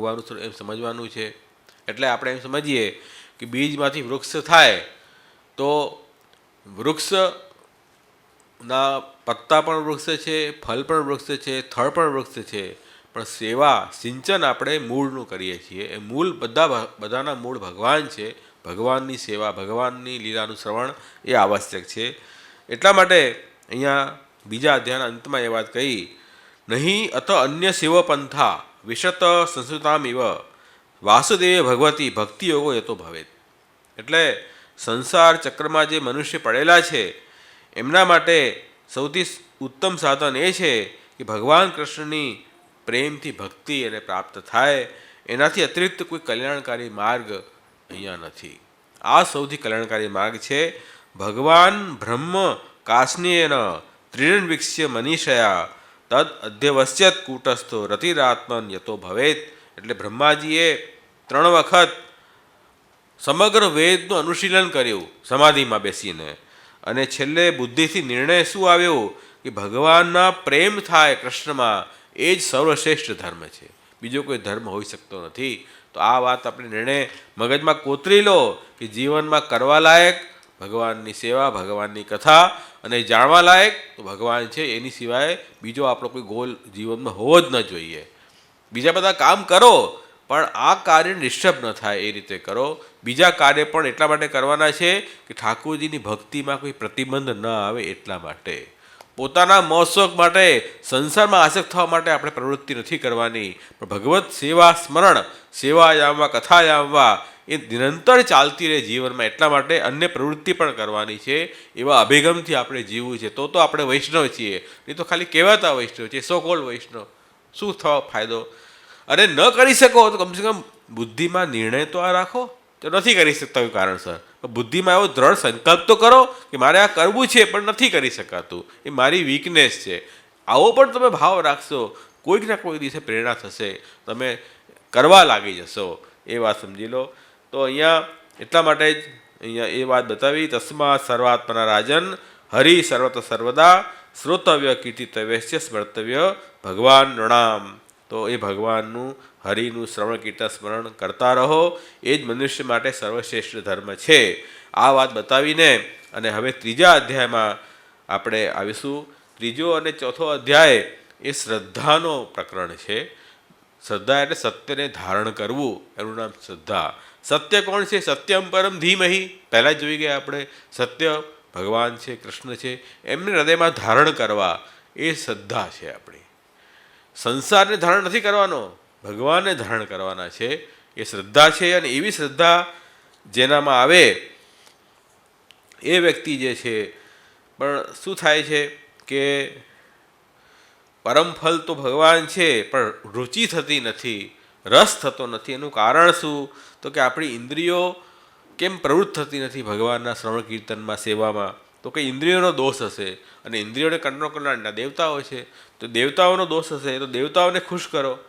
ભગવાનનું સ્વરૂપ એમ સમજવાનું છે. એટલે આપણે એમ સમજીએ કે બીજમાંથી વૃક્ષ થાય તો વૃક્ષના પત્તા પણ વૃક્ષ છે, ફળ પણ વૃક્ષ છે, થળ પણ વૃક્ષ છે, પણ સેવા સિંચન આપણે મૂળનું કરીએ છીએ. એ મૂળ બધાના મૂળ ભગવાન છે. ભગવાનની સેવા, ભગવાનની લીલાનું શ્રવણ એ આવશ્યક છે. એટલા માટે અહીંયા બીજા અધ્યાયના અંતમાં એ વાત કહી, નહીં અથ અન્ય શિવ પંથા વિશત સંસ્કૃતામ ઇવ વાસુદેવે ભગવતી ભક્તિ યોગો યતો ભવેત. એટલે સંસાર ચક્રમાં જે મનુષ્ય પડેલા છે એમના માટે સૌથી ઉત્તમ સાધન એ છે કે ભગવાન કૃષ્ણની પ્રેમથી ભક્તિ એને પ્રાપ્ત થાય. એનાથી અતિરિક્ત કોઈ કલ્યાણકારી માર્ગ અહીંયા નથી. આ સૌથી કલ્યાણકારી માર્ગ છે. ભગવાન બ્રહ્મ કાસ્નેયન ત્રિણવિક્ષ્ય મનીષયા તદ અધ્યવશ્યત કૂટસ્થો રતિરાત્મન યતો ભવેત. એટલે બ્રહ્માજીએ 3 વખત સમગ્ર વેદનું અનુશીલન કર્યું સમાધિમાં બેસીને, અને છેલ્લે બુદ્ધિથી નિર્ણય શું આવ્યો કે ભગવાનના પ્રેમ થાય કૃષ્ણમાં, એ જ સર્વશ્રેષ્ઠ ધર્મ છે. બીજો કોઈ ધર્મ હોઈ શકતો નથી. તો આ વાત આપણે નિર્ણય મગજમાં કોતરી લો કે જીવનમાં કરવા લાયક ભગવાનની સેવા, ભગવાનની કથા, અને જાણવા લાયક તો ભગવાન છે. એની સિવાય બીજો આપણો કોઈ ગોલ જીવનમાં હોવો જ ન જોઈએ. બીજા બધા કામ કરો પણ આ કાર્ય ડિસ્ટર્બ ન થાય એ રીતે કરો. બીજા કાર્ય પણ એટલા માટે કરવાના છે કે ઠાકોરજીની ભક્તિમાં કોઈ પ્રતિબંધ ન આવે એટલા માટે. પોતાના મોજશોખ માટે, સંસારમાં આસક્ત થવા માટે આપણે પ્રવૃત્તિ નથી કરવાની, પણ ભગવત સેવા સ્મરણ, સેવા યામવા, કથા યામવા એ નિરંતર ચાલતી રહે જીવનમાં. એટલા માટે અન્ય પ્રવૃત્તિ પણ કરવાની છે. એવા અભિગમથી આપણે જીવવું છે. તો આપણે વૈષ્ણવ છીએ. નહીં તો ખાલી કહેવાતા વૈષ્ણવ છીએ, સો કોલ્ડ વૈષ્ણવ. શું થવા ફાયદો? અને ન કરી શકો તો કમસે કમ બુદ્ધિમાં નિર્ણય તો આ રાખો. તો નથી કરી શકતા કોઈ કારણસર, બુદ્ધિમાં એવો દ્રઢ સંકલ્પ તો કરો કે મારે આ કરવું છે પણ નથી કરી શકાતું, એ મારી વીકનેસ છે. આવો પણ તમે ભાવ રાખશો, કોઈક ના કોઈ દિવસે પ્રેરણા થશે, તમે કરવા લાગી જશો. એ વાત સમજી લો. તો અહીંયા એટલા માટે જ અહીંયા એ વાત બતાવી, તસ્માત સર્વાત્મના રાજન હરિ સર્વત સર્વદા શ્રોતવ્ય કીર્તિતવ્ય સ્મર્તવ્ય ભગવાન નૃણામ. તો એ ભગવાનનું, હરિનું શ્રવણ કીર્તન સ્મરણ કરતા રહો. એ જ મનુષ્ય માટે સર્વશ્રેષ્ઠ ધર્મ છે. આ વાત બતાવીને અને હવે 3જા અધ્યાયમાં આપણે આવીશું. 3જો અને 4થો અધ્યાય એ શ્રદ્ધાનો પ્રકરણ છે. શ્રદ્ધા એટલે સત્યને ધારણ કરવું, એનું નામ શ્રદ્ધા. સત્ય કોણ છે? સત્યમ પરમ ધીમહિ. પહેલાં જ જોઈ ગયા આપણે. સત્ય ભગવાન છે, કૃષ્ણ છે, એમને હૃદયમાં ધારણ કરવા એ શ્રદ્ધા છે આપણી. સંસારને ધારણ નથી કરવાનો, ભગવાનને ધારણ કરવાના છે. એ શ્રદ્ધા છે. અને એવી શ્રદ્ધા જેનામાં આવે એ વ્યક્તિ જે છે, પણ શું થાય છે કે પરમ ફલ તો ભગવાન છે પણ રુચિ થતી નથી, રસ થતો નથી. એનું કારણ શું? તો કે આપણી ઇન્દ્રિયો કેમ પ્રવૃત્ત થતી નથી ભગવાનના શ્રવણ કીર્તનમાં, સેવામાં? તો કે ઇન્દ્રિયોનો દોષ હશે. અને ઇન્દ્રિયોને કંટ્રોલ કરનારના દેવતાઓ છે. તો દેવતાઓનો દોષ હશે, તો દેવતાઓને ખુશ કરો.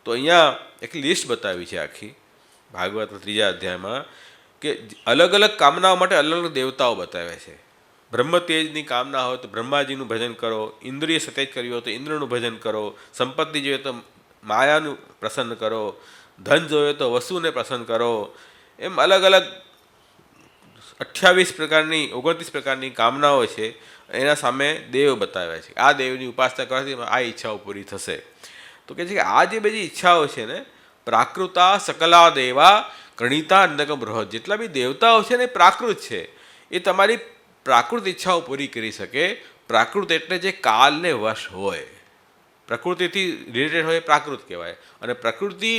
તો અહીંયા એક લિસ્ટ બતાવી છે આખી ભાગવત 3જા અધ્યાયમાં, કે અલગ અલગ કામનાઓ માટે અલગ અલગ દેવતાઓ બતાવ્યા છે. બ્રહ્મ તેજની કામના હોય તો બ્રહ્માજીનું ભજન કરો, ઇન્દ્રિય સતેજ કરવી હોય તો ઇન્દ્રનું ભજન કરો, સંપત્તિ જોઈએ તો માયાનું પ્રસન્ન કરો, ધન જોઈએ તો વસુને પ્રસન્ન કરો. એમ અલગ અલગ 28 પ્રકારની, 29 પ્રકારની કામનાઓ છે. એના સામે દેવ બતાવ્યા છે. આ દેવની ઉપાસના કરવાથી આ ઈચ્છાઓ પૂરી થશે. તો કહે છે કે આ જે બધી ઈચ્છાઓ છે ને, પ્રાકૃતા સકલા દેવા ગણિતા અંધકમ બૃહદ. જેટલા બી દેવતાઓ છે ને પ્રાકૃત છે. એ તમારી પ્રાકૃત ઈચ્છાઓ પૂરી કરી શકે. પ્રાકૃત એટલે જે કાલને વશ હોય, પ્રકૃતિથી રિલેટેડ હોય, પ્રાકૃત કહેવાય. અને પ્રકૃતિ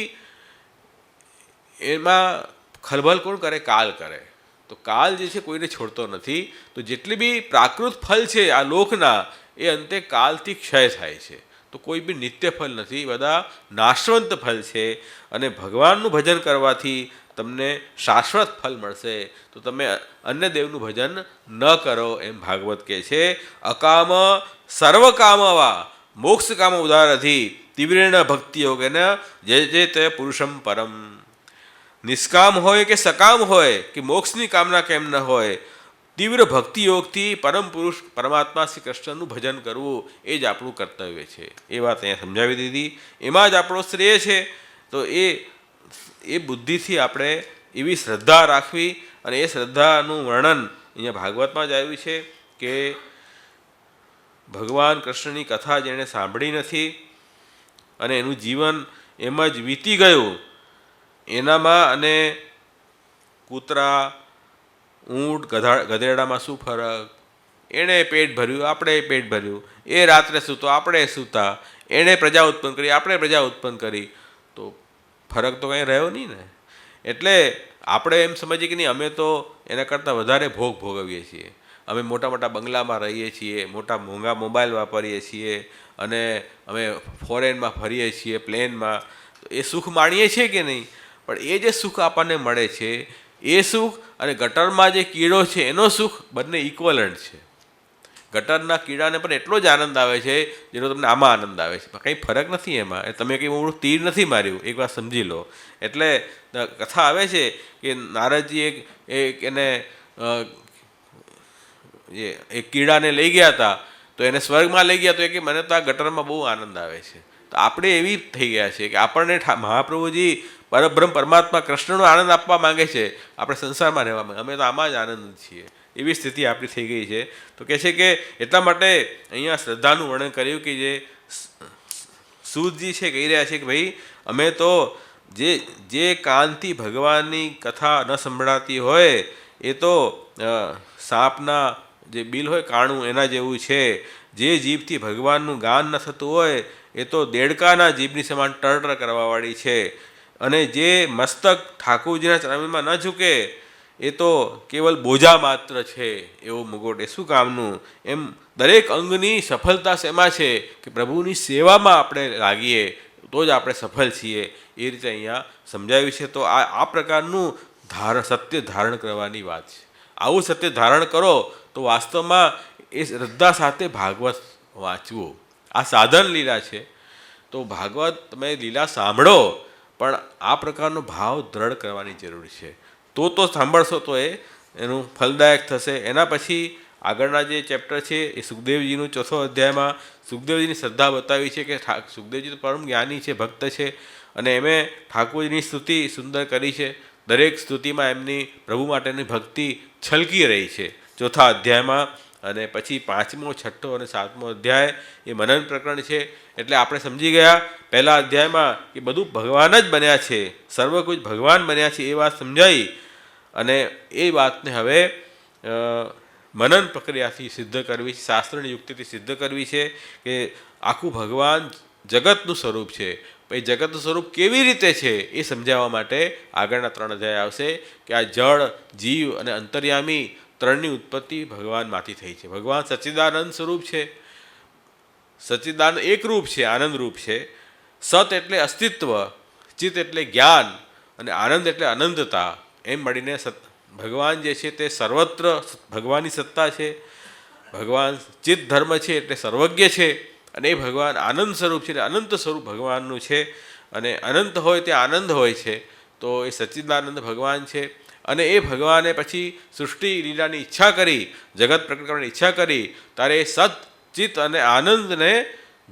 એમાં ખલબલ કોણ કરે? કાલ કરે. તો કાલ જે છે કોઈને છોડતો નથી. તો જેટલી બી પ્રાકૃત ફલ છે આ લોકના, એ અંતે કાલથી ક્ષય થાય છે. તો કોઈ બી નિત્ય ફલ નથી, બધા નાશવંત ફલ છે. અને ભગવાનનું ભજન કરવાથી તમને શાશ્વત ફલ મળશે. તો તમે અન્ય દેવનું ભજન ન કરો એમ ભાગવત કહે છે. અકામ સર્વકામવા મોક્ષ કામ ઉદારથી તીવ્રેણ ભક્તિ યોગેન જે જે તે પુરુષમ પરમ. નિષ્કામ હોય કે સકામ હોય કે મોક્ષની કામના કેમ ન હોય, તીવ્ર ભક્તિ યોગથી પરમ પુરુષ પરમાત્મા શ્રી કૃષ્ણનું ભજન કરવું એ જ આપણું કર્તવ્ય છે. એ વાત અહીંયા સમજાવી દીધી. એમાં જ આપણો શ્રેય છે. તો એ બુદ્ધિથી આપણે એવી શ્રદ્ધા રાખવી, અને એ શ્રદ્ધાનું વર્ણન અહીંયા ભાગવતમાં જ આવ્યું છે કે ભગવાન કૃષ્ણની કથા જેણે સાંભળી નથી અને એનું જીવન એમ જ વીતી ગયું, એનામાં અને કૂતરા, ઊંટ, ગધેડામાં શું ફરક? એણે પેટ ભર્યું, આપણે પેટ ભર્યું, એ રાત્રે સૂતો, આપણે સૂતા, એણે પ્રજા ઉત્પન્ન કરી, આપણે પ્રજા ઉત્પન્ન કરી, તો ફરક તો કંઈ રહ્યો નહીં ને. એટલે આપણે એમ સમજીએ કે નહીં, અમે તો એના કરતાં વધારે ભોગ ભોગવીએ છીએ. અમે મોટા મોટા બંગલામાં રહીએ છીએ, મોટા મોંઘા મોબાઈલ વાપરીએ છીએ, અને અમે ફોરેનમાં ફરીએ છીએ પ્લેનમાં. એ સુખ માણીએ છીએ કે નહીં? પણ એ જે સુખ આપણને મળે છે એ સુખ અને ગટરમાં જે કીડો છે એનો સુખ બંને ઇક્વલન્ટ છે. ગટરના કીડાને પણ એટલો જ આનંદ આવે છે જેનો તમને આમાં આનંદ આવે છે. કંઈ ફરક નથી એમાં. તમે કંઈ મોટું તીર નથી માર્યું, એક વાર સમજી લો. એટલે કથા આવે છે કે નારદજી એને એક કીડાને લઈ ગયા હતા, તો એને સ્વર્ગમાં લઈ ગયા, તો એ કે મને તો આ ગટરમાં બહુ આનંદ આવે છે. તો આપણે એવી થઈ ગયા છે કે આપણને મહાપ્રભુજી પરબ્રહ્મ પરમાત્મા કૃષ્ણનો આનંદ આપવા માંગે છે, આપણે સંસારમાં રહેવા માંગે, અમે તો આમાં જ આનંદ છીએ. એવી સ્થિતિ આપણી થઈ ગઈ છે. તો કહે છે કે એટલા માટે અહીંયા શ્રદ્ધાનું વર્ણન કર્યું કે જે સૂતજી છે કહી રહ્યા છે કે ભાઈ અમે તો જે કાનથી ભગવાનની કથા ન સંભળાતી હોય એ તો સાપના જે બિલ હોય કાણું એના જેવું છે. જે જીભથી ભગવાનનું ગાન ન થતું હોય એ તો દેડકાના જીભની સમાન ટરટર કરવાવાળી છે. અને જે મસ્તક ઠાકોરજીના ચરણમાં ન ઝૂકે એ તો કેવલ બોજા માત્ર છે, એવો મુગટ એ શું કામનું? એમ દરેક અંગની સફળતા શેમાં છે કે પ્રભુની સેવામાં આપણે લાગીએ તો જ આપણે સફળ છીએ. એ રીતે અહીંયા સમજાવ્યું છે. તો આ પ્રકારનું સત્ય ધારણ કરવાની વાત છે. આવું સત્ય ધારણ કરો તો વાસ્તવમાં એ શ્રદ્ધા સાથે ભાગવત વાંચવું આ સાધન લીલા છે. તો ભાગવત તમે લીલા સાંભળો, પણ આ પ્રકારનો ભાવ દ્રઢ કરવાની જરૂર છે. તો સાંભળશો તો એનું ફલદાયક થશે. એના પછી આગળના જે ચેપ્ટર છે એ સુખદેવજીનું 4થો અધ્યાયમાં સુખદેવજીની શ્રદ્ધા બતાવી છે કે સુખદેવજી તો પરમ જ્ઞાની છે, ભક્ત છે, અને એમણે ઠાકોરજીની સ્તુતિ સુંદર કરી છે. દરેક સ્તુતિમાં એમની પ્રભુ માટેની ભક્તિ છલકી રહી છે 4થા અધ્યાયમાં. અને પછી 5મો, 6ઠ્ઠો અને 7મો અધ્યાય એ મનન પ્રકરણ છે. એટલે આપણે સમજી ગયા પહેલા અધ્યાયમાં કે બધું ભગવાન જ બન્યા છે, સર્વકુછ ભગવાન બન્યા છે, એ વાત સમજાઈ. અને એ વાતને હવે મનન પ્રક્રિયાથી સિદ્ધ કરવી છે, શાસ્ત્રની યુક્તિથી સિદ્ધ કરવી છે કે આખું ભગવાન જગતનું સ્વરૂપ છે. એ જગતનું સ્વરૂપ કેવી રીતે છે એ સમજાવવા માટે આગળના 3 અધ્યાય આવશે કે આ જળ, જીવ અને અંતર્યામી ત્રણની ઉત્પત્તિ ભગવાનમાંથી થઈ છે. ભગવાન સચ્ચિદાનંદ સ્વરૂપ છે. સચ્ચિદાનંદ એકરૂપ છે, આનંદરૂપ છે. સત એટલે અસ્તિત્વ, ચિત્ત એટલે જ્ઞાન, અને આનંદ એટલે અનંતતા. એમ મળીને ભગવાન જે છે તે સર્વત્ર ભગવાનની સત્તા છે. ભગવાન ચિત્ત ધર્મ છે એટલે સર્વજ્ઞ છે, અને એ ભગવાન આનંદ સ્વરૂપ છે, એટલે અનંત સ્વરૂપ ભગવાનનું છે. અને અનંત હોય તે આનંદ હોય છે. તો એ સચ્ચિદાનંદ ભગવાન છે. અને એ ભગવાને પછી સૃષ્ટિ લીલાની ઈચ્છા કરી, જગત પ્રકટ કરવાની ઈચ્છા કરી, ત્યારે એ સત, ચિત્ત અને આનંદને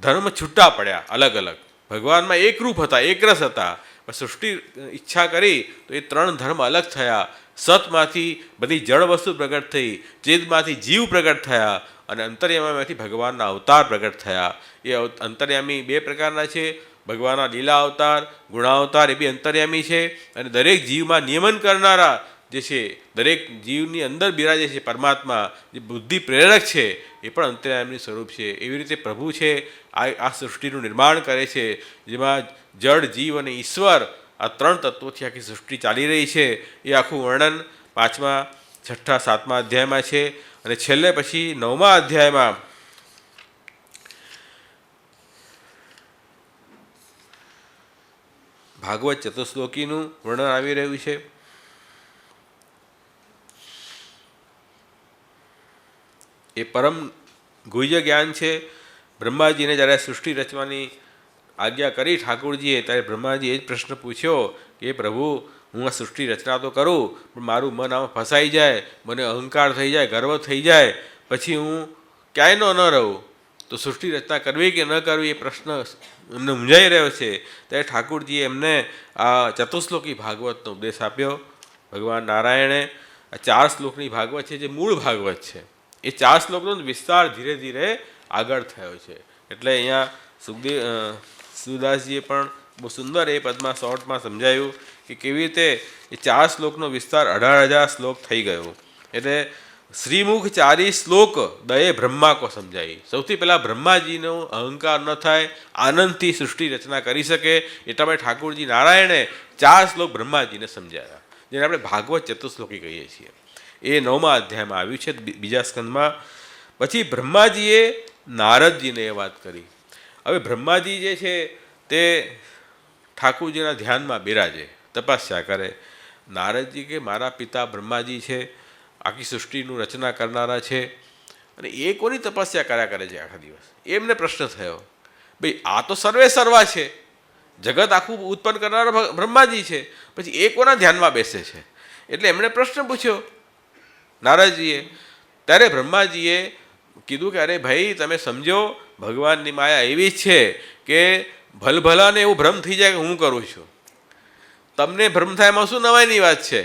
ધર્મ છૂટા પડ્યા અલગ અલગ. ભગવાનમાં એકરૂપ હતા, એકરસ હતા. પણ સૃષ્ટિ ઈચ્છા કરી તો એ 3 ધર્મ અલગ થયા. સતમાંથી બધી જળ વસ્તુ પ્રગટ થઈ, ચિત્તમાંથી જીવ પ્રગટ થયા, અને અંતર્યામીમાંથી ભગવાનના અવતાર પ્રગટ થયા. એ અંતર્યામી 2 પ્રકારના છે. ભગવાનના લીલા અવતાર, ગુણાવતાર, એ બી અંતર્યામી છે. અને દરેક જીવમાં નિયમન કરનારા જે છે, દરેક જીવની અંદર બિરાજે છે પરમાત્મા, જે બુદ્ધિ પ્રેરક છે, એ પણ અંતર્યામી સ્વરૂપ છે. એવી રીતે પ્રભુ છે આ સૃષ્ટિનું નિર્માણ કરે છે, જેમાં જળ, જીવ અને ઈશ્વર આ 3 તત્વોથી આખી સૃષ્ટિ ચાલી રહી છે. એ આખું વર્ણન 5મા, 6ઠ્ઠા, 7મા અધ્યાયમાં છે. અને છેલ્લે પછી 9મા અધ્યાયમાં ભાગવત ચતુશ્લોકીનું વર્ણન આવી રહ્યું છે. એ પરમ ગુહ્ય જ્ઞાન છે. બ્રહ્માજીને જ્યારે સૃષ્ટિ રચવાની આજ્ઞા કરી ઠાકોરજીએ, ત્યારે બ્રહ્માજી એ જ પ્રશ્ન પૂછ્યો કે પ્રભુ, હું આ સૃષ્ટિ રચના તો કરું, પણ મારું મન આમાં ફસાઈ જાય, મને અહંકાર થઈ જાય, ગર્વ થઈ જાય, પછી હું ક્યાંયનો ન રહું. તો તો સૃષ્ટિ રચના કરવી કે ન કરવી એ પ્રશ્ન એમને મૂંઝાઈ રહ્યો છે, ત્યારે ઠાકુરજીએ એમને આ ચતુશ્લોકી ભાગવતનો ઉપદેશ આપ્યો. ભગવાન નારાયણે આ 4 શ્લોકની ભાગવત છે જે મૂળ ભાગવત છે, એ 4 શ્લોકનો વિસ્તાર ધીરે ધીરે આગળ થયો છે. એટલે અહીંયા સુરદાસજીએ પણ બહુ સુંદર એ પદમાં શોર્ટમાં સમજાયું કે કેવી રીતે એ 4 શ્લોકનો વિસ્તાર 18,000 શ્લોક થઈ ગયો. એટલે શ્રીમુખ 4 શ્લોક દયે બ્રહ્મા કો સમજાય. સૌથી પહેલાં બ્રહ્માજીનો અહંકાર ન થાય, આનંદથી સૃષ્ટિ રચના કરી શકે એટલા માટે ઠાકુરજી નારાયણે 4 શ્લોક બ્રહ્માજીને સમજાવ્યા, જેને આપણે ભાગવત ચતુશ્લોકી કહીએ છીએ. એ 9મા અધ્યાયમાં આવ્યું છે, બીજા સ્કંદમાં. પછી બ્રહ્માજીએ નારદજીને એ વાત કરી. હવે બ્રહ્માજી જે છે તે ઠાકુરજીના ધ્યાનમાં બિરાજે, તપસ્યા કરે. નારદજી કે મારા પિતા બ્રહ્માજી છે, આખી સૃષ્ટિનું રચના કરનારા છે, અને એ કોની તપસ્યા કર્યા કરે છે આખા દિવસ? એમને પ્રશ્ન થયો, ભાઈ આ તો સર્વે સર્વા છે, જગત આખું ઉત્પન્ન કરનારા બ્રહ્માજી છે, પછી એ કોના ધ્યાનમાં બેસે છે? એટલે એમણે પ્રશ્ન પૂછ્યો નારદજીએ. ત્યારે બ્રહ્માજીએ કીધું કે અરે ભાઈ તમે સમજો, ભગવાનની માયા એવી જ છે કે ભલભલાને એવું ભ્રમ થઈ જાય કે હું કરું છું. તમને ભ્રમ થાય એમાં શું નવાઈની વાત છે?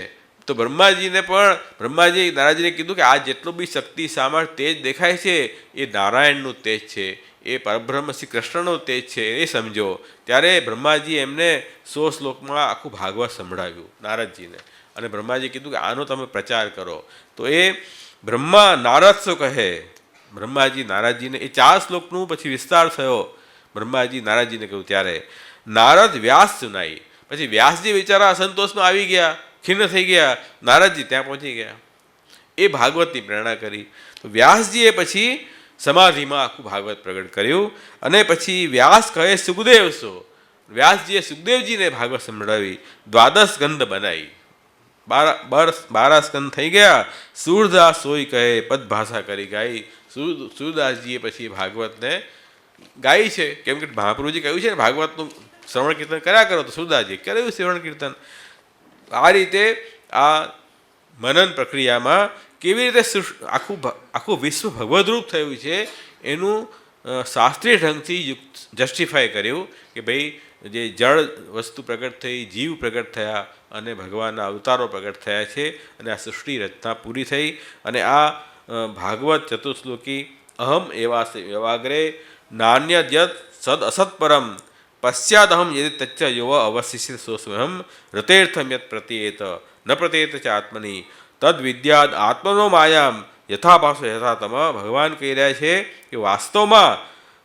તો બ્રહ્માજી નારાયણજીને કીધું કે આ જેટલું બી શક્તિ સામર્થ્ય તેજ દેખાય છે એ નારાયણનું તેજ છે, એ પરબ્રહ્મ શ્રી કૃષ્ણનું તેજ છે, એ સમજો. ત્યારે બ્રહ્માજી એમને 100 શ્લોકમાં આખું ભાગવત સંભળાવ્યું નારદજીને, અને બ્રહ્માજી કીધું કે આનો તમે પ્રચાર કરો. તો એ બ્રહ્મા નારદ શું કહે, બ્રહ્માજી નારદજીને એ 4 શ્લોકનું પછી વિસ્તાર થયો. બ્રહ્માજી નારદજીને કહ્યું ત્યારે નારદ વ્યાસ સુનાઈ. પછી વ્યાસજી વિચારા અસંતોષમાં આવી ગયા, ખિન્ન થઈ ગયા. નારદજી ત્યાં પહોંચી ગયા, એ ભાગવતની પ્રેરણા કરી. તો વ્યાસજીએ પછી સમાધિમાં આખું ભાગવત પ્રગટ કર્યું. અને પછી વ્યાસ કહે સુખદેવ સો, વ્યાસજીએ સુખદેવજીને ભાગવત સંભળાવી, 12 સ્કંદ બનાવી. 12 સ્કંદ થઈ ગયા. સૂરદાસ સોઈ કહે પદ ભાષા કરી ગાઈ. સૂરદાસજીએ પછી ભાગવતને ગાઈ છે, કેમ કે મહાપ્રભુજી કહ્યું છે ને ભાગવતનું શ્રવણ કીર્તન કર્યા કરો, તો સૂરદાસજીએ કર્યું શ્રવણ કીર્તન. આ રીતે આ મનન પ્રક્રિયામાં કેવી રીતે આખું વિશ્વ ભગવદરૂપ થયું છે એનું શાસ્ત્રીય ઢંગથી જસ્ટિફાય કર્યું કે ભાઈ જે જળ વસ્તુ પ્રગટ થઈ, જીવ પ્રગટ થયા, અને ભગવાનના અવતારો પ્રગટ થયા છે, અને આ સૃષ્ટિ રચના પૂરી થઈ. અને આ ભાગવત ચતુશ્લોકી અહમ એવા વ્યવાગ્રે નાન્યદ્યત સદ અસત પરમ પશ્ચાદહમ યદિ તચ્ચ યુવ અવશિષ્ય સો સ્વયં રતેર્થમ યત પ્રતીયેત ન પ્રતીયેત ચ આત્મની તદ વિદ્યાદ આત્મનો માયામ યથાભાસો યથાતમ. ભગવાન કહી રહ્યા છે કે વાસ્તવમાં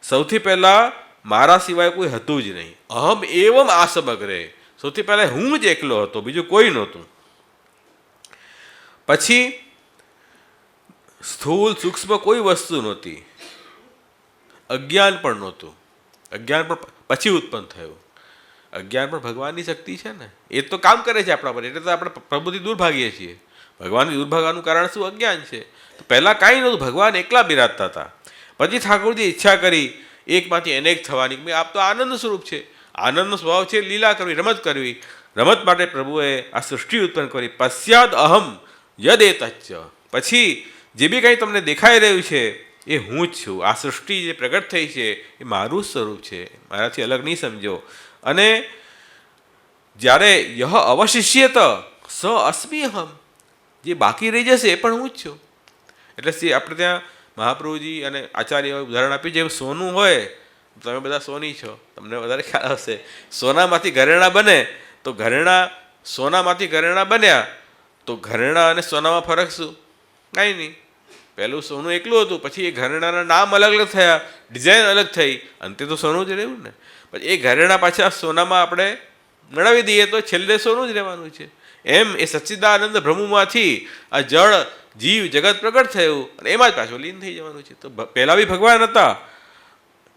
સૌથી પહેલાં મારા સિવાય કોઈ હતું જ નહીં. અહમ એવમ આ સમગ્રે, સૌથી પહેલાં હું જ એકલો હતો, બીજું કોઈ નહોતું. પછી સ્થૂળ સૂક્ષ્મ કોઈ વસ્તુ નહોતી, અજ્ઞાન પણ નહોતું. અજ્ઞાન પણ પછી ઉત્પન્ન થયું. અજ્ઞાન પણ ભગવાનની શક્તિ છે ને, એ તો કામ કરે છે આપણા પર, એટલે તો આપણે પ્રભુથી દૂર ભાગીએ છીએ. ભગવાનથી દૂર ભાગવાનું કારણ શું? અજ્ઞાન છે. તો પહેલાં કાંઈ નહોતું, ભગવાન એકલા બિરાજતા હતા. પછી ઠાકોરજી ઈચ્છા કરી એકમાંથી અનેક થવાની, કે આપ તો આનંદ સ્વરૂપ છે, આનંદનો સ્વભાવ છે લીલા કરવી, રમત કરવી. રમત માટે પ્રભુએ આ સૃષ્ટિ ઉત્પન્ન કરી. પશ્ચાદ અહમ યદ એ તચ્ચ, પછી જે બી કંઈ તમને દેખાઈ રહ્યું છે એ હું જ છું. આ સૃષ્ટિ જે પ્રગટ થઈ છે એ મારું સ્વરૂપ છે, મારાથી અલગ નહીં સમજો. અને જ્યારે યહ અવશિષ્યત સ અસ્મિ અહમ, જે બાકી રહી જશે એ પણ હું જ છું. એટલે આપણે ત્યાં મહાપ્રભુજી અને આચાર્ય ઉદાહરણ આપ્યું, જેમ સોનું હોય, તમે બધા સોની છો, તમને વધારે ખ્યાલ આવશે. સોનામાંથી ઘરેણાં બને, તો સોનામાંથી ઘરેણાં બન્યા, તો ઘરેણાં અને સોનામાં ફરક શું? કાંઈ નહીં. પહેલું સોનું એકલું હતું, પછી એ ઘરેણાના નામ અલગ અલગ થયા, ડિઝાઇન અલગ થઈ, અંતે તો સોનું જ રહ્યું ને. પછી એ ઘરેણાં પાછા સોનામાં આપણે મેળવી દઈએ તો છેલ્લે સોનું જ રહેવાનું છે. એમ એ સચ્ચિદાનંદ બ્રહ્મમાંથી આ જળ જીવ જગત પ્રગટ થયું, અને એમાં જ પાછું લીન થઈ જવાનું છે. તો પહેલાં બી ભગવાન હતા,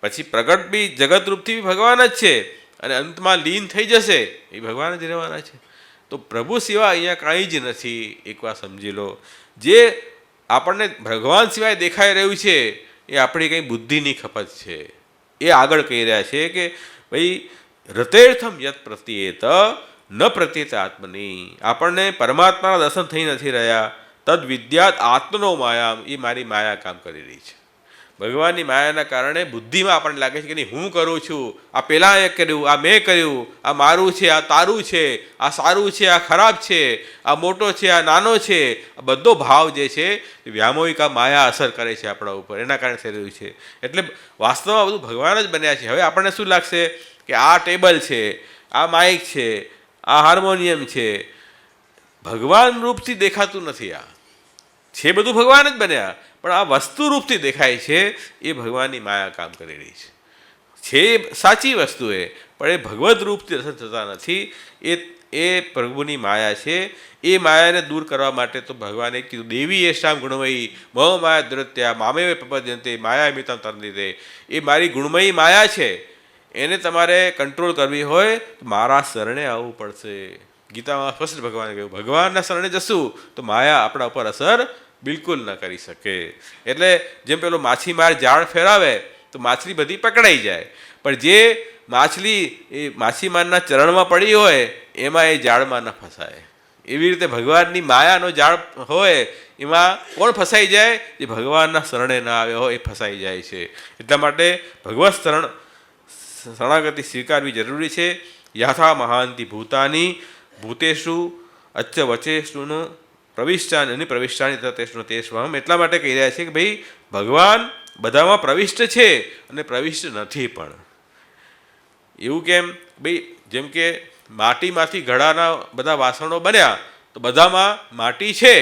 પછી પ્રગટ બી જગત રૂપથી બી ભગવાન જ છે, અને અંતમાં લીન થઈ જશે એ ભગવાન જ રહેવાના છે. તો પ્રભુ સિવાય અહીંયા કાંઈ જ નથી, એકવાર સમજી લો. જે આપણને ભગવાન સિવાય દેખાઈ રહ્યું છે એ આપણી કંઈ બુદ્ધિની ખપત છે. એ આગળ કહી રહ્યા છે કે ભાઈ રતેર્થમ યત પ્રતીયેત ન પ્રતીયેત આત્મની, આપણને પરમાત્માના દર્શન થઈ નથી રહ્યા. તદ વિદ્યાત આત્મનો માયામ, એ મારી માયા કામ કરી રહી છે. ભગવાનની માયાના કારણે બુદ્ધિમાં આપણને લાગે છે કે નહીં, હું કરું છું, આ પેલાએ કર્યું, આ મેં કર્યું, આ મારું છે, આ તારું છે, આ સારું છે, આ ખરાબ છે, આ મોટો છે, આ નાનો છે. આ બધો ભાવ જે છે એ વ્યામોહિક આ માયા અસર કરે છે આપણા ઉપર, એના કારણે થઈ રહ્યું છે. એટલે વાસ્તવમાં બધું ભગવાન જ બન્યા છે. હવે આપણને શું લાગશે કે આ ટેબલ છે, આ માઇક છે, આ હાર્મોનિયમ છે, ભગવાન રૂપથી દેખાતું નથી. આ છે બધું ભગવાન જ બન્યા, પણ આ વસ્તુ રૂપથી દેખાય છે એ ભગવાનની માયા કામ કરી રહી છે સાચી વસ્તુ એ, પણ એ ભગવદ રૂપથી અસર થતા નથી. એ પ્રભુની માયા છે. એ માયાને દૂર કરવા માટે તો ભગવાને કીધું દેવી યેષામ ગુણમયી મહ માયા દુરત્યા મામેવ પ્રપદ્યંતે માયા મિતમ તરંદિતે. એ મારી ગુણમયી માયા છે, એને તમારે કંટ્રોલ કરવી હોય તો મારા શરણે આવવું પડશે. ગીતામાં સ્પષ્ટ ભગવાને કહ્યું, ભગવાનના શરણે જશું તો માયા આપણા ઉપર અસર બિલકુલ ન કરી શકે. એટલે જેમ પેલો માછીમાર જાળ ફેરાવે તો માછલી બધી પકડાઈ જાય, પણ જે માછલી એ માછીમારના ચરણમાં પડી હોય એમાં એ જાળમાં ન ફસાય. એવી રીતે ભગવાનની માયાનો જાળ હોય એમાં કોણ ફસાઈ જાય? જે ભગવાનના શરણે ના આવ્યો હોય એ ફસાઈ જાય છે. એટલા માટે ભગવત શરણાગતિ સ્વીકારવી જરૂરી છે. યથા મહાંતિ ભૂતાની ભૂતેષુ અચ્ચ વચેષુનો પ્રવિષ્ટાની અને પ્રવિષ્ટાની તતેષનો તેષ્વહમ. એટલા માટે કહી રહ્યા છે કે ભાઈ ભગવાન બધામાં પ્રવિષ્ટ છે અને પ્રવિષ્ટ નથી પણ. એવું કેમ? ભાઈ જેમ કે માટીમાંથી ઘડાના બધા વાસણો બન્યા તો બધામાં માટી છે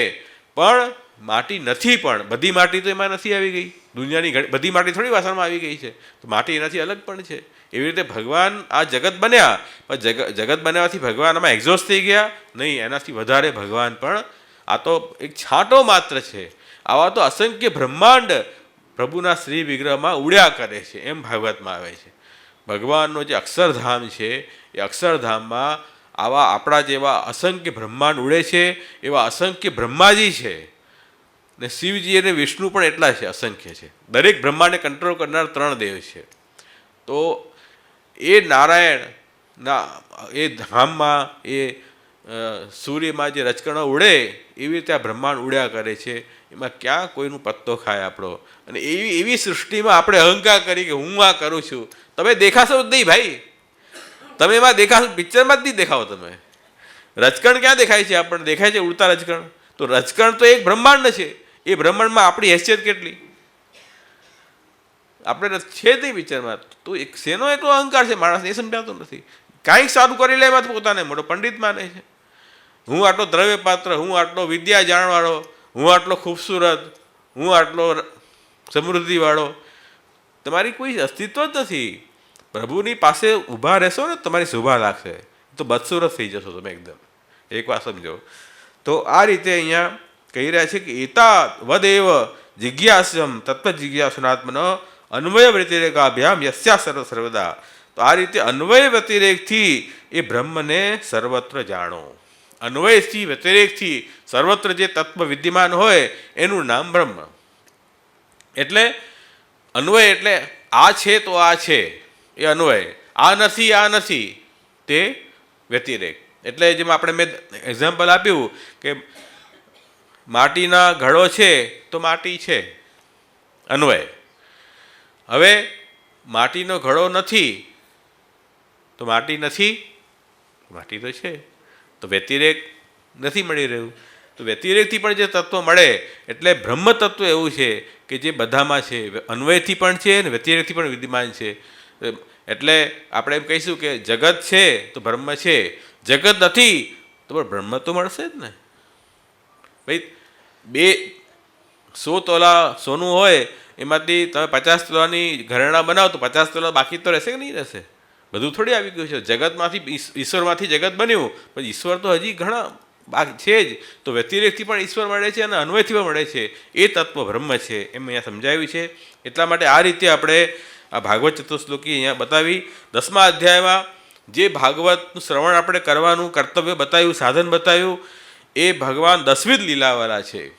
પણ માટી નથી, પણ બધી માટી તો એમાં નથી આવી ગઈ. દુનિયાની બધી માટી થોડી વાસણમાં આવી ગઈ છે, તો માટી એનાથી અલગ પણ છે. એવી રીતે ભગવાન આ જગત બન્યા, પણ જગત બન્યાથી ભગવાન આમાં એક્ઝોસ્ટ થઈ ગયા નહીં, એનાથી વધારે ભગવાન પણ આ તો એક છાંટો માત્ર છે. આવા તો અસંખ્ય બ્રહ્માંડ પ્રભુના શ્રી વિગ્રહમાં ઉડ્યા કરે છે એમ ભાગવતમાં આવે છે. ભગવાનનો જે અક્ષરધામ છે એ અક્ષરધામમાં આવા આપણા જેવા અસંખ્ય બ્રહ્માંડ ઉડે છે, એવા અસંખ્ય બ્રહ્માજી છે. ને શિવજી અને વિષ્ણુ પણ એટલા છે, અસંખ્ય છે. દરેક બ્રહ્માંડને કંટ્રોલ કરનાર 3 દેવ છે. તો એ નારાયણના એ ધામમાં એ સૂર્યમાં જે રચકણો ઉડે એવી રીતે આ બ્રહ્માંડ ઉડ્યા કરે છે. એમાં ક્યાં કોઈનું પત્તો ખાય આપણો? અને એવી સૃષ્ટિમાં આપણે અહંકાર કરી કે હું આ કરું છું. તમે દેખાશો જ નહીં ભાઈ, તમે એમાં દેખાશો, પિક્ચરમાં જ નહીં દેખાવો તમે. રચકણ ક્યાં દેખાય છે? આપણને દેખાય છે ઉડતા રચકણ? તો રચકણ તો એક બ્રહ્માંડ છે. એ બ્રહ્માંડમાં આપણી હેસિયત કેટલી? આપણે છે જ નહીં પિક્ચરમાં. તો એક શેનો એટલો અહંકાર છે માણસને એ સમજાતો નથી. કાંઈક સારું કરી લે એમાં પોતાને મોટો પંડિત માને છે. હું આટલો દ્રવ્ય પાત્ર, હું આટલો વિદ્યા જાણવાળો, હું આટલો ખૂબસૂરત, હું આટલો સમૃદ્ધિવાળો. તમારી કોઈ અસ્તિત્વ જ નથી. પ્રભુની પાસે ઊભા રહેશો ને તમારી શોભા લાગશે, તો બદસુરત થઈ જશો તમે એકદમ. એક વાત સમજો. તો આ રીતે અહીંયા કહી રહ્યા છે કે એતા વદેવ જિજ્ઞાસમ તત્વ જિજ્ઞાસનાત્મનો અન્વય વ્યતિરેકાભ્યામ યસ્યા સર્વદા. તો આ રીતે અન્વય વ્યતિરેકથી એ બ્રહ્મને સર્વત્ર જાણો. અન્વયથી વ્યતિરેકથી સર્વત્ર જે તત્વ વિદ્યમાન હોય એનું નામ બ્રહ્મ. એટલે અન્વય એટલે આ છે તો આ છે એ અન્વય, આ નથી તે વ્યતિરેક. એટલે જેમ આપણે મેં એક્ઝામ્પલ આપ્યું કે માટીના ઘડો છે તો માટી છે, અન્વય. હવે માટીનો ઘડો નથી તો માટી નથી, માટી તો છે, તો વ્યતિરેક નથી મળી રહ્યું. તો વ્યતિરેકથી પણ જે તત્વ મળે એટલે બ્રહ્મ તત્વ એવું છે કે જે બધામાં છે, અન્વયથી પણ છે અને વ્યતિરેકથી પણ વિદ્યમાન છે. એટલે આપણે એમ કહીશું કે જગત છે તો બ્રહ્મ છે, જગત નથી તો પણ બ્રહ્મ તો મળશે જ ને ભાઈ. 100 તોલા સોનું હોય એમાંથી તમે 50 તોલાની ઘરેણાં બનાવો તો 50 તોલા બાકી તો રહેશે કે નહીં રહેશે? બધું થોડી આવી ગયું છે. જગતમાંથી ઈશ્વરમાંથી જગત બન્યું, પણ ઈશ્વર તો હજી ઘણા બાકી છે જ. તો વ્યતિરેકથી પણ ઈશ્વર મળે છે અને અન્વયથી પણ મળે છે. એ તત્વ બ્રહ્મ છે એમ અહીંયા સમજાવ્યું છે. એટલા માટે આ રીતે આપણે આ ભાગવત ચતુશ્લોકી અહીંયા બતાવી. 10મા અધ્યાયમાં જે ભાગવતનું શ્રવણ આપણે કરવાનું કર્તવ્ય બતાવ્યું, સાધન બતાવ્યું, એ ભગવાન 10વિધ લીલાવાળા છે.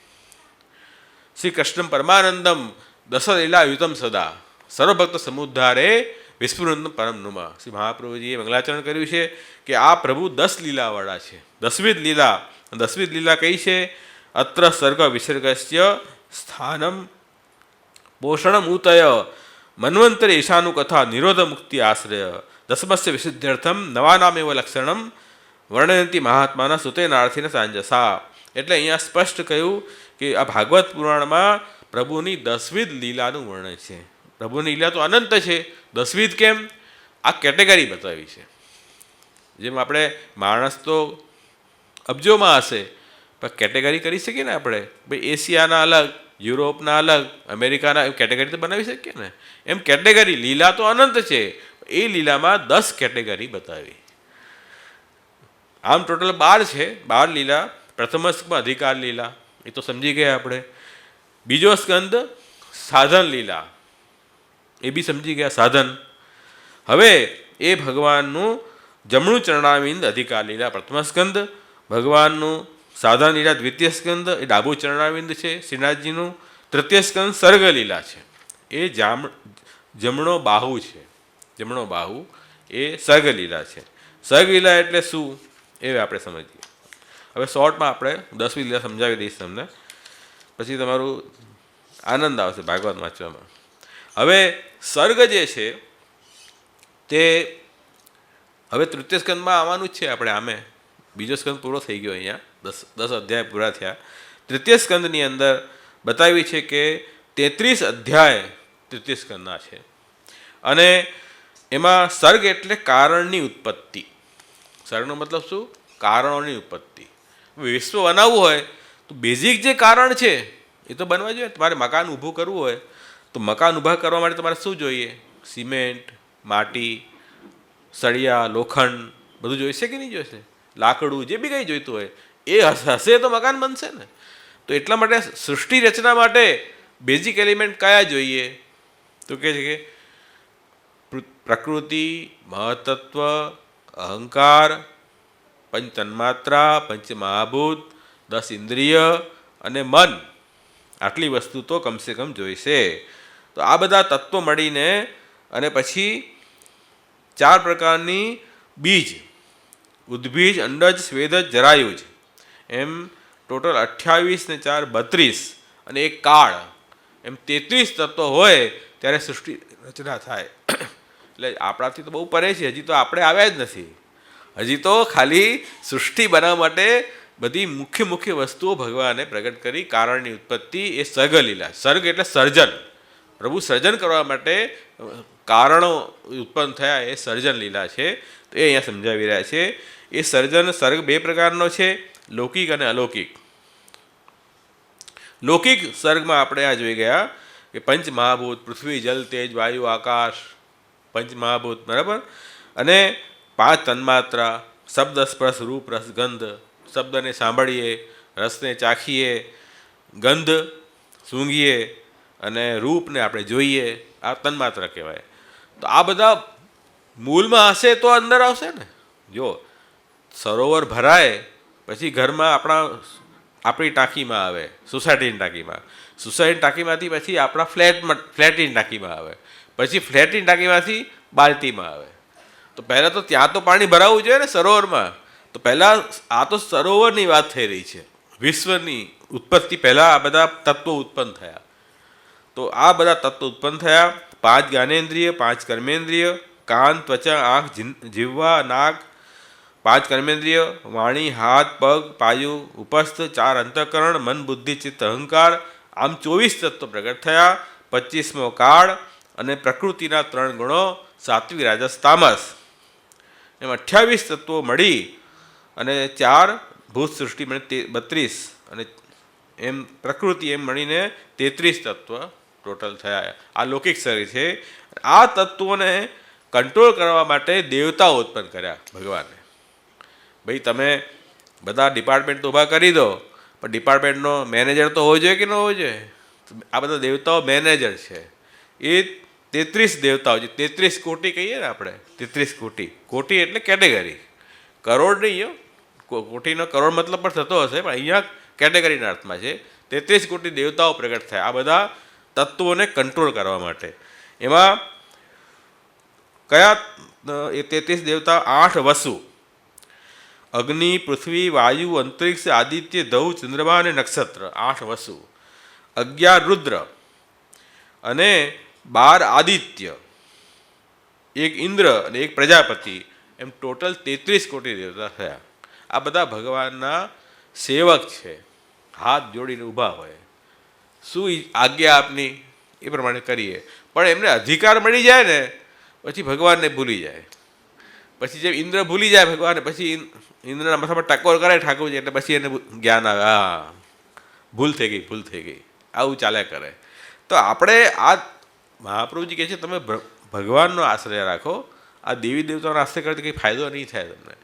શ્રી કૃષ્ણ પરમાનંદમ દશલીલા યુતમ સદા સર્વભક્ત સમુદ્ધારે વિસ્ફુરંદમ પરમ નુમા. શ્રી મહાપ્રભુજીએ મંગલાચરણ કર્યું છે કે આ પ્રભુ 10 લીલાવાળા છે. 10વિધ લીલા. 10વિધ લીલા કઈ છે? અત્ર સર્ગ વિસર્ગસ્ય સ્થાનમ પોષણમ ઉતય મન્વંતરે ઈશાનું કથા નિરોધ મુક્તિ આશ્રય દસમસ્ય વિશુદ્ધ્યર્થમ નવાનામેવ લક્ષણમ વર્ણયંતી મહાત્માના સુતેનાર્થીને સાંજસા. એટલે અહીંયા સ્પષ્ટ કહ્યું કે આ ભાગવત પુરાણમાં પ્રભુની 10વિધ લીલાનું વર્ણન છે. પ્રભુની લીલા તો અનંત છે, 10વિધ કેમ? આ કેટેગરી બતાવી છે. જેમ આપણે માણસ તો અબજોમાં હશે, પણ કેટેગરી કરી શકીએ ને આપણે, ભાઈ એશિયાના અલગ, યુરોપના અલગ, અમેરિકાના, એમ કેટેગરી તો બનાવી શકીએ ને. એમ કેટેગરી લીલા તો અનંત છે, એ લીલામાં 10 કેટેગરી બતાવી. આમ ટોટલ 12 છે. 12 લીલા. પ્રથમ સ્કંદમાં અધિકાર લીલા, એ તો સમજી ગયા આપણે. બીજો સ્કંદ સાધન લીલા, એ બી સમજી ગયા, સાધન. હવે એ ભગવાનનું જમણું ચરણાવિંદ અધિકાર લીલા પ્રથમ સ્કંદ, ભગવાનનું સાધન લીલા દ્વિતીય સ્કંદ, એ ડાબુ ચરણાવિંદ છે શ્રીનાથજીનું. તૃતીય સ્કંદ સર્ગ લીલા છે, એ જમણો બાહુ છે. જમણો બાહુ એ સર્ગ લીલા છે. સર્ગ લીલા એટલે શું એ આપણે સમજીએ. હવે શોર્ટમાં આપણે 10મી લીલા સમજાવી દઈશ તમને, પછી તમારું આનંદ આવશે ભાગવત વાંચવામાં. હવે સર્ગ જે છે તે હવે તૃતીય સ્કંદમાં આવવાનું જ છે. આપણે આમે બીજો સ્કંદ પૂરો થઈ ગયો, અહીંયા 10 અધ્યાય પૂરા થયા. તૃતીય સ્કંદની અંદર બતાવી છે કે 33 અધ્યાય તૃતીય સ્કંદના છે, અને એમાં સર્ગ એટલે કારણની ઉત્પત્તિ. સર્ગનો મતલબ શું? કારણોની ઉત્પત્તિ. વિશ્વ બનાવવું હોય તો બેઝિક જે કારણ છે એ તો બનવા જોઈએ. તમારે મકાન ઊભું કરવું હોય તો મકાન ઊભા કરવા માટે તમારે શું જોઈએ? સિમેન્ટ, માટી, સળિયા, લોખંડ બધું જોઈશે કે નહીં જોઈશે? લાકડું, જે બી કંઈ જોઈતું હોય એ હશે તો મકાન બનશે ને. તો એટલા માટે સૃષ્ટિ રચના માટે બેઝિક એલિમેન્ટ કયા જોઈએ? તો કહે છે કે પ્રકૃતિ, મહતત્વ, અહંકાર, પંચ તન્માત્રા, પંચ મહાભૂત, 10 ઇન્દ્રિય અને મન. આટલી વસ્તુ તો કમસે કમ જોઈશે. તો આ બધા તત્વો મળીને અને પછી 4 પ્રકારની બીજ, ઉદ્બીજ, અંડજ, સ્વેદજ, જરાયુજ, એમ ટોટલ 28 ને 4 32, અને એક કાળ, એમ 33 તત્વો હોય ત્યારે સૃષ્ટિ રચના થાય. એટલે આપણાથી તો બહુ પરે છે, હજી તો આપણે આવ્યા જ નથી. હજી તો ખાલી સૃષ્ટિ બનાવવા માટે બધી મુખ્ય મુખ્ય વસ્તુઓ ભગવાને પ્રગટ કરી. કારણની ઉત્પત્તિ એ સર્ગ લીલા. સર્ગ એટલે સર્જન. પ્રભુ સર્જન કરવા માટે કારણો ઉત્પન્ન થયા, એ સર્જન લીલા છે. તો એ અહીંયા સમજાવી રહ્યા છે. એ સર્જન સર્ગ 2 પ્રકારનો છે, લૌકિક અને અલૌકિક. લૌકિક સર્ગમાં આપણે આ જોઈ ગયા કે પંચ મહાભૂત, પૃથ્વી, જલ, તેજ, વાયુ, આકાશ, પંચ મહાભૂત, બરાબર. અને 5 તન્માત્રા, શબ્દ, સ્પર્શ, રૂપ, રસ, ગંધ. શબ્દને સાંભળીએ, રસને ચાખીએ, ગંધ સૂંઘીએ, અને રૂપને આપણે જોઈએ. આ તન્માત્રા કહેવાય. તો આ બધા મૂળમાં હશે તો અંદર આવશે ને. જો સરોવર ભરાય પછી ઘરમાં આપણી ટાંકીમાં આવે, સોસાયટીની ટાંકીમાં, સોસાયટીની ટાંકીમાંથી પછી આપણા ફ્લેટની ટાંકીમાં આવે, પછી ફ્લેટની ટાંકીમાંથી બાલ્ટીમાં આવે. તો પહેલાં તો ત્યાં તો પાણી ભરાવવું જોઈએ ને સરોવરમાં. તો પહેલાં આ તો સરોવરની વાત થઈ રહી છે. વિશ્વની ઉત્પત્તિ પહેલાં આ બધા તત્વો ઉત્પન્ન થયા. તો આ બધા તત્વો ઉત્પન્ન થયા. 5 જ્ઞાનેન્દ્રિય, 5 કર્મેન્દ્રિય, કાન, ત્વચા, આંખ, જીહ્વા, નાક, 5 કર્મેન્દ્રિય, વાણી, હાથ, પગ, પાયું, ઉપસ્થ, 4 અંતઃકરણ, મન, બુદ્ધિ, ચિત્ત, અહંકાર. આમ 24 તત્વો પ્રગટ થયા. 25મો કાળ, અને પ્રકૃતિના 3 ગુણો, સાત્વિક, રાજસ, તામસ. એમ 28 તત્વો મળી અને 4 ભૂત સૃષ્ટિ મળી 32, અને એમ પ્રકૃતિ, એમ મળીને 33 તત્વ ટોટલ થયા. આ લૌકિક સર્ગ છે. આ તત્વોને કંટ્રોલ કરવા માટે દેવતાઓ ઉત્પન્ન કર્યા ભગવાને. ભાઈ તમે બધા ડિપાર્ટમેન્ટ તો ઊભા કરી દો, પણ ડિપાર્ટમેન્ટનો મેનેજર તો હોવો જોઈએ કે ન હોવો જોઈએ? આ બધા દેવતાઓ મેનેજર છે. એ 33 દેવતાઓ છે. 33 કોટી કહીએ ને આપણે, 33 કોટી. કોટી એટલે કેટેગરી, કરોડ નહીં. કોટીનો કરોડ મતલબ પણ થતો હશે, પણ અહીંયા કેટેગરીના અર્થમાં છે. 33 કોટી દેવતાઓ પ્રગટ થયા આ બધા તત્વોને કંટ્રોલ કરવા માટે. એમાં કયા એ 33 દેવતા? 8 વસુ, અગ્નિ, પૃથ્વી, વાયુ, અંતરિક્ષ, આદિત્ય, ધૌ, ચંદ્રમા અને નક્ષત્ર. 8 વસુ. 11 રુદ્ર, અને 12 આદિત્ય, એક ઇન્દ્ર અને એક પ્રજાપતિ, એમ ટોટલ 33 કોટી દેવતા થયા. આ બધા ભગવાનના સેવક છે, હાથ જોડીને ઊભા હોય, શું આજ્ઞા આપની એ પ્રમાણે કરીએ. પણ એમને અધિકાર મળી જાય ને પછી ભગવાનને ભૂલી જાય. પછી જેમ ઇન્દ્ર ભૂલી જાય ભગવાન, પછી ઇન્દ્રના માથા પર ટકોર કરે ઠાકોરજી, એટલે પછી એને જ્ઞાન આવે, હા ભૂલ થઈ ગઈ. આવું ચાલ્યા કરે. તો આપણે આ મહાપ્રભુજી કહે છે તમે ભગવાનનો આશ્રય રાખો, આ દેવી દેવતાનો આશ્રય કરતી કંઈ ફાયદો નહીં થાય તમને.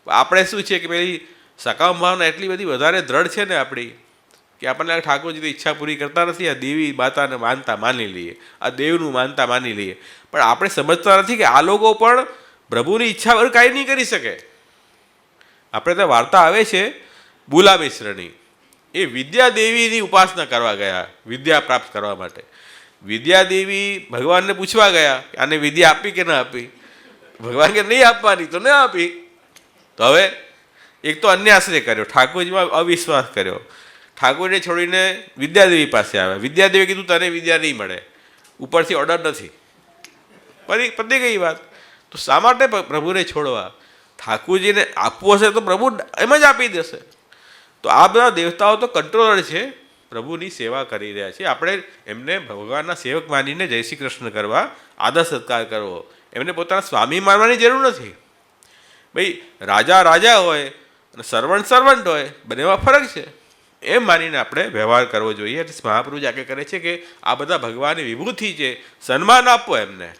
આપણે શું છે કે પેલી સકામ ભાવના એટલી બધી વધારે દ્રઢ છે ને આપણી, કે આપણને ઠાકોરજી તો ઈચ્છા પૂરી કરતા નથી, આ દેવી માતાને માનતા માની લઈએ, આ દેવનું માનતા માની લઈએ. પણ આપણે સમજતા નથી કે આ લોકો પણ પ્રભુની ઈચ્છા વગર કાંઈ નહીં કરી શકે. આપણે ત્યાં વાર્તા આવે છે બુલા મિશ્રની, એ વિદ્યાદેવીની ઉપાસના કરવા ગયા વિદ્યા પ્રાપ્ત કરવા માટે. વિદ્યાદેવી ભગવાનને પૂછવા ગયા કે આને વિદ્યા આપી કે ના આપી. ભગવાન કે નહીં આપવાની, તો ન આપી. તો હવે એક તો અન્ય આશ્રય કર્યો, ઠાકોરજીમાં અવિશ્વાસ કર્યો, ઠાકોરને છોડીને વિદ્યાદેવી પાસે આવ્યા. વિદ્યાદેવી કીધું તને વિદ્યા નહીં મળે, ઉપરથી ઓર્ડર નથી. પતી ગઈ વાત. તો શા માટે પ્રભુને છોડવા? ઠાકોરજીને આપવું હશે તો પ્રભુ એમ જ આપી દેશે. તો આ બધા દેવતાઓ તો કંટ્રોલર છે, પ્રભુની સેવા કરી રહ્યા છે. આપણે એમને ભગવાનના સેવક માનીને જય શ્રી કૃષ્ણ કરવા, આદર સત્કાર કરવો, એમને પોતાના સ્વામી માનવાની જરૂર નથી. ભાઈ રાજા હોય અને સર્વન્ટ હોય, બંનેમાં ફરક છે. એમ માનીને આપણે વ્યવહાર કરવો જોઈએ. એટલે મહાપ્રભુજી આગળ કરે છે કે આ બધા ભગવાનની વિભૂતિ છે, સન્માન આપો એમને.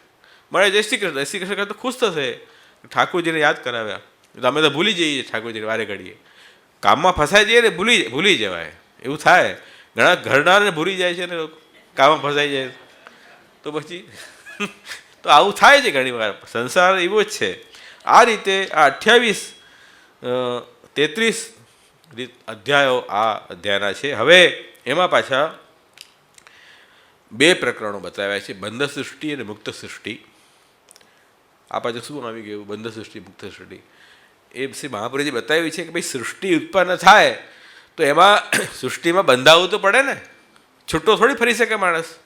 મળે જય શ્રી કૃષ્ણ તો ખુશ થશે. ઠાકોરજીને યાદ કરાવ્યા, અમે તો ભૂલી જઈએ ઠાકોરજીને વારે ઘડીએ, કામમાં ફસાઈ જઈએ ને ભૂલી જવાય, એવું થાય. ઘણા ઘરનાને ભૂલી જાય છે ને કામમાં ફસાઈ જાય તો પછી તો આવું થાય છે ઘણી વાર. સંસાર એવો જ છે. આ રીતે આ 33 અધ્યાયો આ અધ્યાયના છે. હવે એમાં પાછા 2 પ્રકરણો બતાવ્યા છે, બંધ સૃષ્ટિ અને મુક્ત સૃષ્ટિ. આ પાછું શું આવી ગયું, બંધ સૃષ્ટિ મુક્ત સૃષ્ટિ? એ શ્રી મહાપુરુષે બતાવ્યું છે કે ભાઈ સૃષ્ટિ ઉત્પન્ન થાય તો એમાં સૃષ્ટિમાં બંધાવવું તો પડે ને, છૂટો થોડી ફરી શકે માણસ.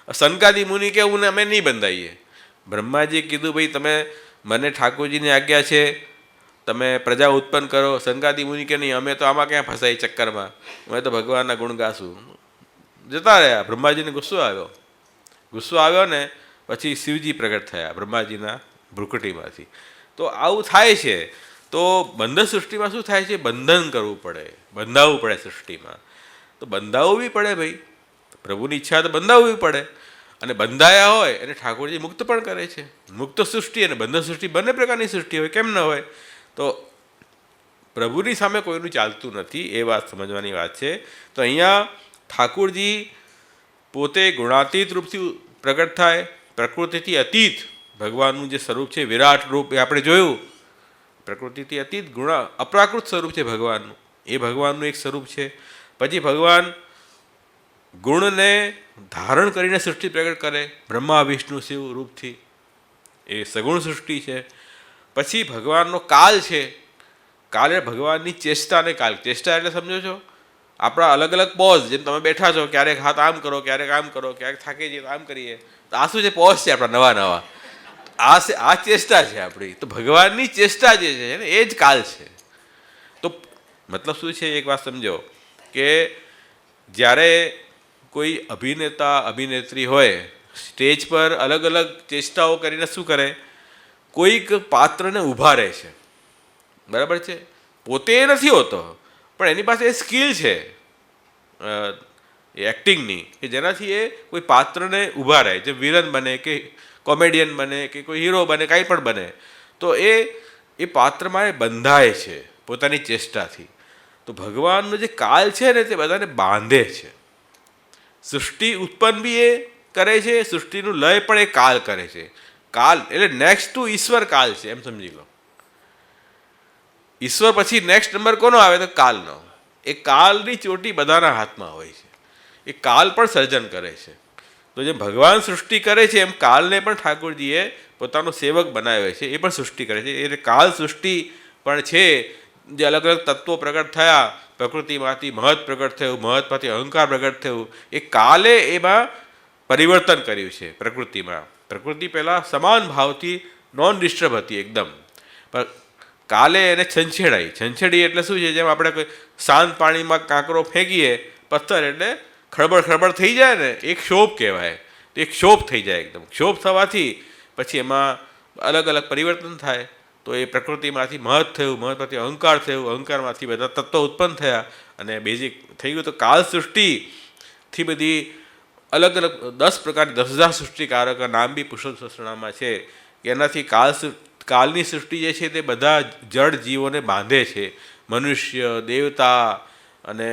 સનકાદી મુનિ કે હું અમે નહીં બંધાઈએ. બ્રહ્માજીએ કીધું ભાઈ તમે મને ઠાકોરજીની આજ્ઞા છે તમે પ્રજા ઉત્પન્ન કરો. સનકાદી મુનિ કે નહીં, અમે તો આમાં ક્યાં ફસાઈ ચક્કરમાં, અમે તો ભગવાનના ગુણ ગાશું. જતા રહ્યા. બ્રહ્માજીને ગુસ્સો આવ્યો ને પછી શિવજી પ્રગટ થયા બ્રહ્માજીના ભ્રુકટીમાંથી. તો આવું થાય છે. તો બંધ સૃષ્ટિમાં શું થાય છે, બંધન કરવું પડે, બંધાવવું પડે સૃષ્ટિમાં. તો બંધાવવું બી પડે ભાઈ, પ્રભુની ઈચ્છા તો બંધાવવી પડે. અને બંધાયા હોય એને ઠાકોરજી મુક્ત પણ કરે છે. મુક્ત સૃષ્ટિ અને બંધ સૃષ્ટિ બંને પ્રકારની સૃષ્ટિ હોય, કેમ ન હોય? તો પ્રભુની સામે કોઈનું ચાલતું નથી, એ વાત સમજવાની વાત છે. તો અહીંયા ઠાકોરજી પોતે ગુણાતીત રૂપથી પ્રગટ થાય, પ્રકૃતિથી અતીત ભગવાનનું જે સ્વરૂપ છે વિરાટ રૂપ, એ આપણે જોયું. પ્રકૃતિથી અતીત અપ્રાકૃત સ્વરૂપ છે ભગવાનનું, એ ભગવાનનું એક સ્વરૂપ છે. પછી ભગવાન ગુણને ધારણ કરીને સૃષ્ટિ પ્રગટ કરે, બ્રહ્મા વિષ્ણુ શિવ રૂપથી, એ સગુણ સૃષ્ટિ છે. પછી ભગવાનનો કાલ છે, કાલ એટલે ભગવાનની ચેષ્ટાને કાલ. ચેષ્ટા એટલે સમજો છો આપણા અલગ અલગ પોઝ, જેમ તમે બેઠા છો, ક્યારેક હાથ આમ કરો, ક્યારેક આમ કરો, ક્યારેક થાકી જઈએ તો આમ કરીએ. તો આ શું છે, પોઝ છે આપણા નવા. આ ચેષ્ટા છે આપણી. તો ભગવાનની ચેષ્ટા જે છે ને એ જ કાલ છે. તો મતલબ શું છે, એક વાત સમજો કે જ્યારે કોઈ અભિનેતા અભિનેત્રી હોય સ્ટેજ પર અલગ અલગ ચેષ્ટાઓ કરીને શું કરે, કોઈક પાત્રને ઊભા રહે છે, બરાબર છે, પોતે એ નથી હોતો પણ એની પાસે એ સ્કિલ છે એક્ટિંગની, કે જેનાથી એ કોઈ પાત્રને ઊભા રહે, જે વિલન બને કે કોમેડિયન બને કે કોઈ હીરો બને, કાંઈ પણ બને. તો એ પાત્રમાં એ બંધાય છે પોતાની ચેષ્ટાથી. તો ભગવાનનો જે કાલ છે ને તે બધાને બાંધે છે. સૃષ્ટિ ઉત્પન્ન બી એ કરે છે, સૃષ્ટિનું લય પણ એ કાલ કરે છે. કાલ એટલે નેક્સ્ટ ટુ ઈશ્વર કાલ છે, એમ સમજી લો. ઈશ્વર પછી નેક્સ્ટ નંબર કોનો આવે તો કાલનો. એ કાલની ચોટી બધાના હાથમાં હોય છે. એ કાલ પણ સર્જન કરે છે. તો જેમ ભગવાન સૃષ્ટિ કરે છે એમ કાલને પણ ઠાકોરજીએ પોતાનો સેવક બનાવ્યો છે, એ પણ સૃષ્ટિ કરે છે. એટલે કાલ સૃષ્ટિ પણ છે, જે અલગ અલગ તત્વો પ્રગટ થયા, પ્રકૃતિમાંથી મહત પ્રગટ થયું, મહતમાંથી અહંકાર પ્રગટ થયું, એ કાલે એમાં પરિવર્તન કર્યું છે પ્રકૃતિમાં. પ્રકૃતિ પહેલાં સમાન ભાવથી નોન ડિસ્ટર્બ હતી એકદમ, પણ કાલે એને છંછેડી એટલે શું છે, જેમ આપણે કોઈ શાંત પાણીમાં કાંકરો ફેંકીએ પથ્થર એટલે ખળબળ થઈ જાય ને, એક ક્ષોભ કહેવાય. તો એક ક્ષોભ થઈ જાય એકદમ. ક્ષોભ થવાથી પછી એમાં અલગ અલગ પરિવર્તન થાય. તો એ પ્રકૃતિમાંથી મહત થયું, મહતમાંથી અહંકાર થયું, અહંકારમાંથી બધા તત્વો ઉત્પન્ન થયા અને બેઝિક થઈ ગયું. તો કાળ સૃષ્ટિથી બધી અલગ અલગ 10 પ્રકારની 10,000 સૃષ્ટિકારક નામ બી પુરુષોત્તમ સહસ્રનામમાં છે. એનાથી કાળની સૃષ્ટિ જે છે તે બધા જળ જીવોને બાંધે છે. મનુષ્ય, દેવતા અને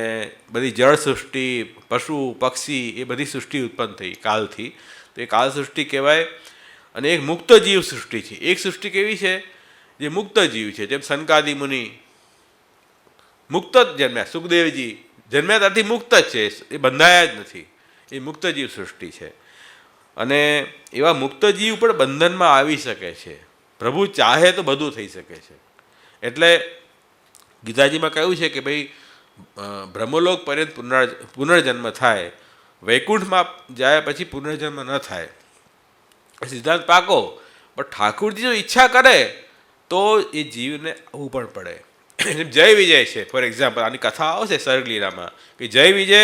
બધી જળ સૃષ્ટિ, પશુ પક્ષી, એ બધી સૃષ્ટિ ઉત્પન્ન થઈ કાલથી. તો એ કાળ સૃષ્ટિ કહેવાય. અને એક મુક્ત જીવ સૃષ્ટિ છે. એક સૃષ્ટિ કેવી છે? જે મુક્ત જીવ છે. જેમ સનકાદિ મુનિ મુક્ત જ જન્મ્યા, સુખદેવજી જન્મ્યા ત્યારથી મુક્ત જ છે, એ બંધાયા જ નથી. એ મુક્ત જીવ સૃષ્ટિ છે. અને એવા મુક્ત જીવ પણ બંધનમાં આવી શકે છે. પ્રભુ ચાહે તો બધું થઈ શકે છે. એટલે ગીતાજીમાં કહ્યું છે કે ભાઈ બ્રહ્મલોક પર્યંત પુનર્જન્મ થાય, વૈકુંઠમાં જાય પછી પુનર્જન્મ ન થાય, સિદ્ધાંત પાકો. પણ ઠાકુરજી જો ઈચ્છા કરે તો એ જીવને આવવું પણ પડે. જય વિજય છે ફોર એક્ઝામ્પલ, આની કથા આવશે સર્ગલીલામાં કે જય વિજય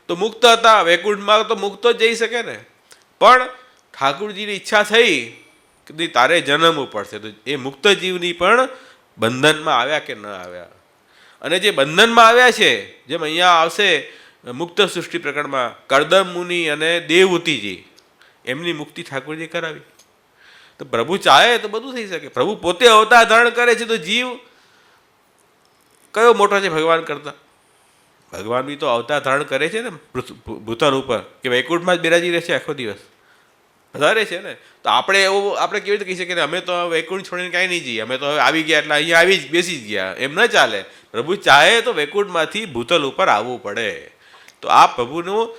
તો મુક્ત હતા, વૈકુંઠમાં તો મુક્ત જ જઈ શકે ને. પણ ઠાકુરજીની ઈચ્છા થઈ કે તારે જન્મવું પડશે. તો એ મુક્ત જીવની પણ બંધનમાં આવ્યા કે ન આવ્યા. અને જે બંધનમાં આવ્યા છે, જેમ અહીંયા આવશે મુક્ત સૃષ્ટિ પ્રકરણમાં કરદમ મુનિ અને દેવહૂતિજી, એમની મુક્તિ ઠાકુરજી કરાવી. તો પ્રભુ ચાહે તો બધું થઈ શકે. પ્રભુ પોતે અવતાર ધારણ કરે છે, તો જીવ કયો મોટો છે ભગવાન કરતા? ભગવાન બી તો અવતાર ધારણ કરે છે ને ભૂતલ ઉપર, કે વૈકુંઠમાં જ બિરાજી રહે છે આખો દિવસ, વધારે છે ને. તો આપણે કેવી રીતે કહી શકીએ કે અમે તો વૈકુંઠ છોડીને કાંઈ નહીં જઈએ, અમે તો હવે આવી ગયા એટલે અહીંયા આવી જ બેસી જ ગયા, એમ ન ચાલે. પ્રભુ ચાહે તો વૈકુંઠમાંથી ભૂતલ ઉપર આવવું પડે. તો આ પ્રભુનું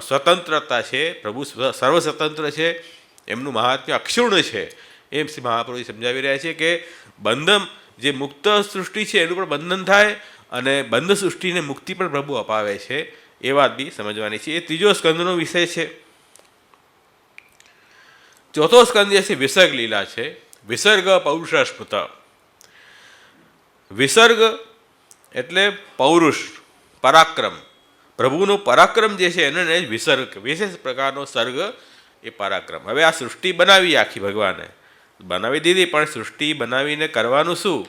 સ્વતંત્રતા છે. પ્રભુ સર્વ સ્વતંત્ર છે, એમનું મહાત્મ્ય અક્ષુણ્ણ છે. એમ શ્રી મહાપ્રભુ સમજાવી રહ્યા છે કે બંધન, જે મુક્ત સૃષ્ટિ છે એનું પણ બંધન થાય અને બંધ સૃષ્ટિને મુક્તિ પણ પ્રભુ અપાવે છે. એ વાત બી સમજવાની છે. એ ત્રીજો સ્કંદનો વિષય છે. ચોથો સ્કંદ જે છે વિસર્ગ લીલા છે. વિસર્ગ પૌરુષસ્મૃત. વિસર્ગ એટલે પૌરુષ, પરાક્રમ. પ્રભુનું પરાક્રમ જે છે એને જ વિસર્ગ, વિશેષ પ્રકારનો સર્ગ એ પરાક્રમ. હવે આ સૃષ્ટિ બનાવી આખી ભગવાને બનાવી દીધી, પણ સૃષ્ટિ બનાવીને કરવાનું શું?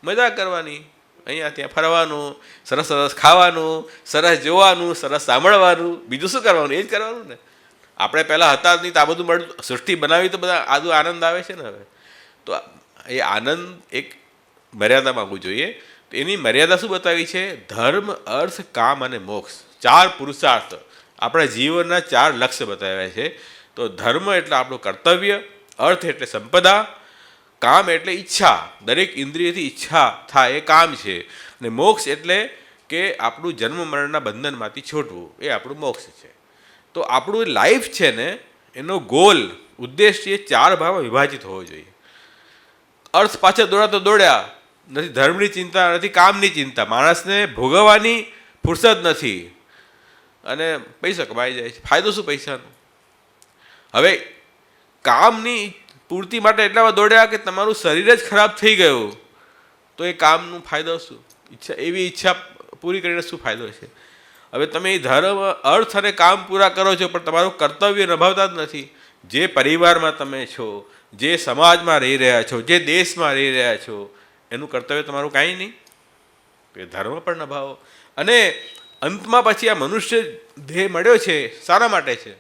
મજા કરવાની, અહીંયા ત્યાં ફરવાનું, સરસ સરસ ખાવાનું, સરસ જોવાનું, સરસ સાંભળવાનું, બીજું શું કરવાનું? એ જ કરવાનું ને. આપણે પહેલાં હતા જ નહીં તો આ બધું મળ્યું. સૃષ્ટિ બનાવી તો બધા આદુ આનંદ આવે છે ને. હવે તો એ આનંદ એક મર્યાદામાં આવવું જોઈએ. તો એની મર્યાદા શું બતાવી છે? ધર્મ, અર્થ, કામ અને મોક્ષ, 4 પુરુષાર્થ, આપણા જીવનના 4 લક્ષ્ય બતાવ્યા છે. તો ધર્મ એટલે આપણું કર્તવ્ય, અર્થ એટલે સંપદા, કામ એટલે ઈચ્છા, દરેક ઇન્દ્રિયથી ઈચ્છા થાય એ કામ છે, અને મોક્ષ એટલે કે આપણું જન્મ મરણના બંધનમાંથી છૂટવું, એ આપણું મોક્ષ છે. તો આપણું લાઈફ છે ને, એનો ગોલ, ઉદ્દેશ્ય 4 ભાગમાં વિભાજિત હોવો જોઈએ. અર્થ પાછળ દોડ્યા નથી, ધર્મની ચિંતા નથી, કામની ચિંતા, માણસને ભોગવવાની ફુરસદ નથી અને પૈસા કમાઈ જાય છે. ફાયદો શું પૈસાનો? હવે કામની પૂર્તિ માટે એટલા દોડ્યા કે તમારું શરીર જ ખરાબ થઈ ગયું, તો એ કામનો ફાયદો શું? એવી ઈચ્છા પૂરી કરીને શું ફાયદો છે? હવે તમે ધર્મ, અર્થ અને કામ પૂરા કરો છો, પણ તમારું કર્તવ્ય નિભાવતા જ નથી. જે પરિવારમાં તમે છો, જે સમાજમાં રહી રહ્યા છો, જે દેશમાં રહી રહ્યા છો, એનું કર્તવ્ય તમારું કાંઈ નહીં. એ ધર્મ પણ નિભાવો. અને અંતમાં પછી આ મનુષ્ય દેહ મળ્યો છે શાના માટે છે?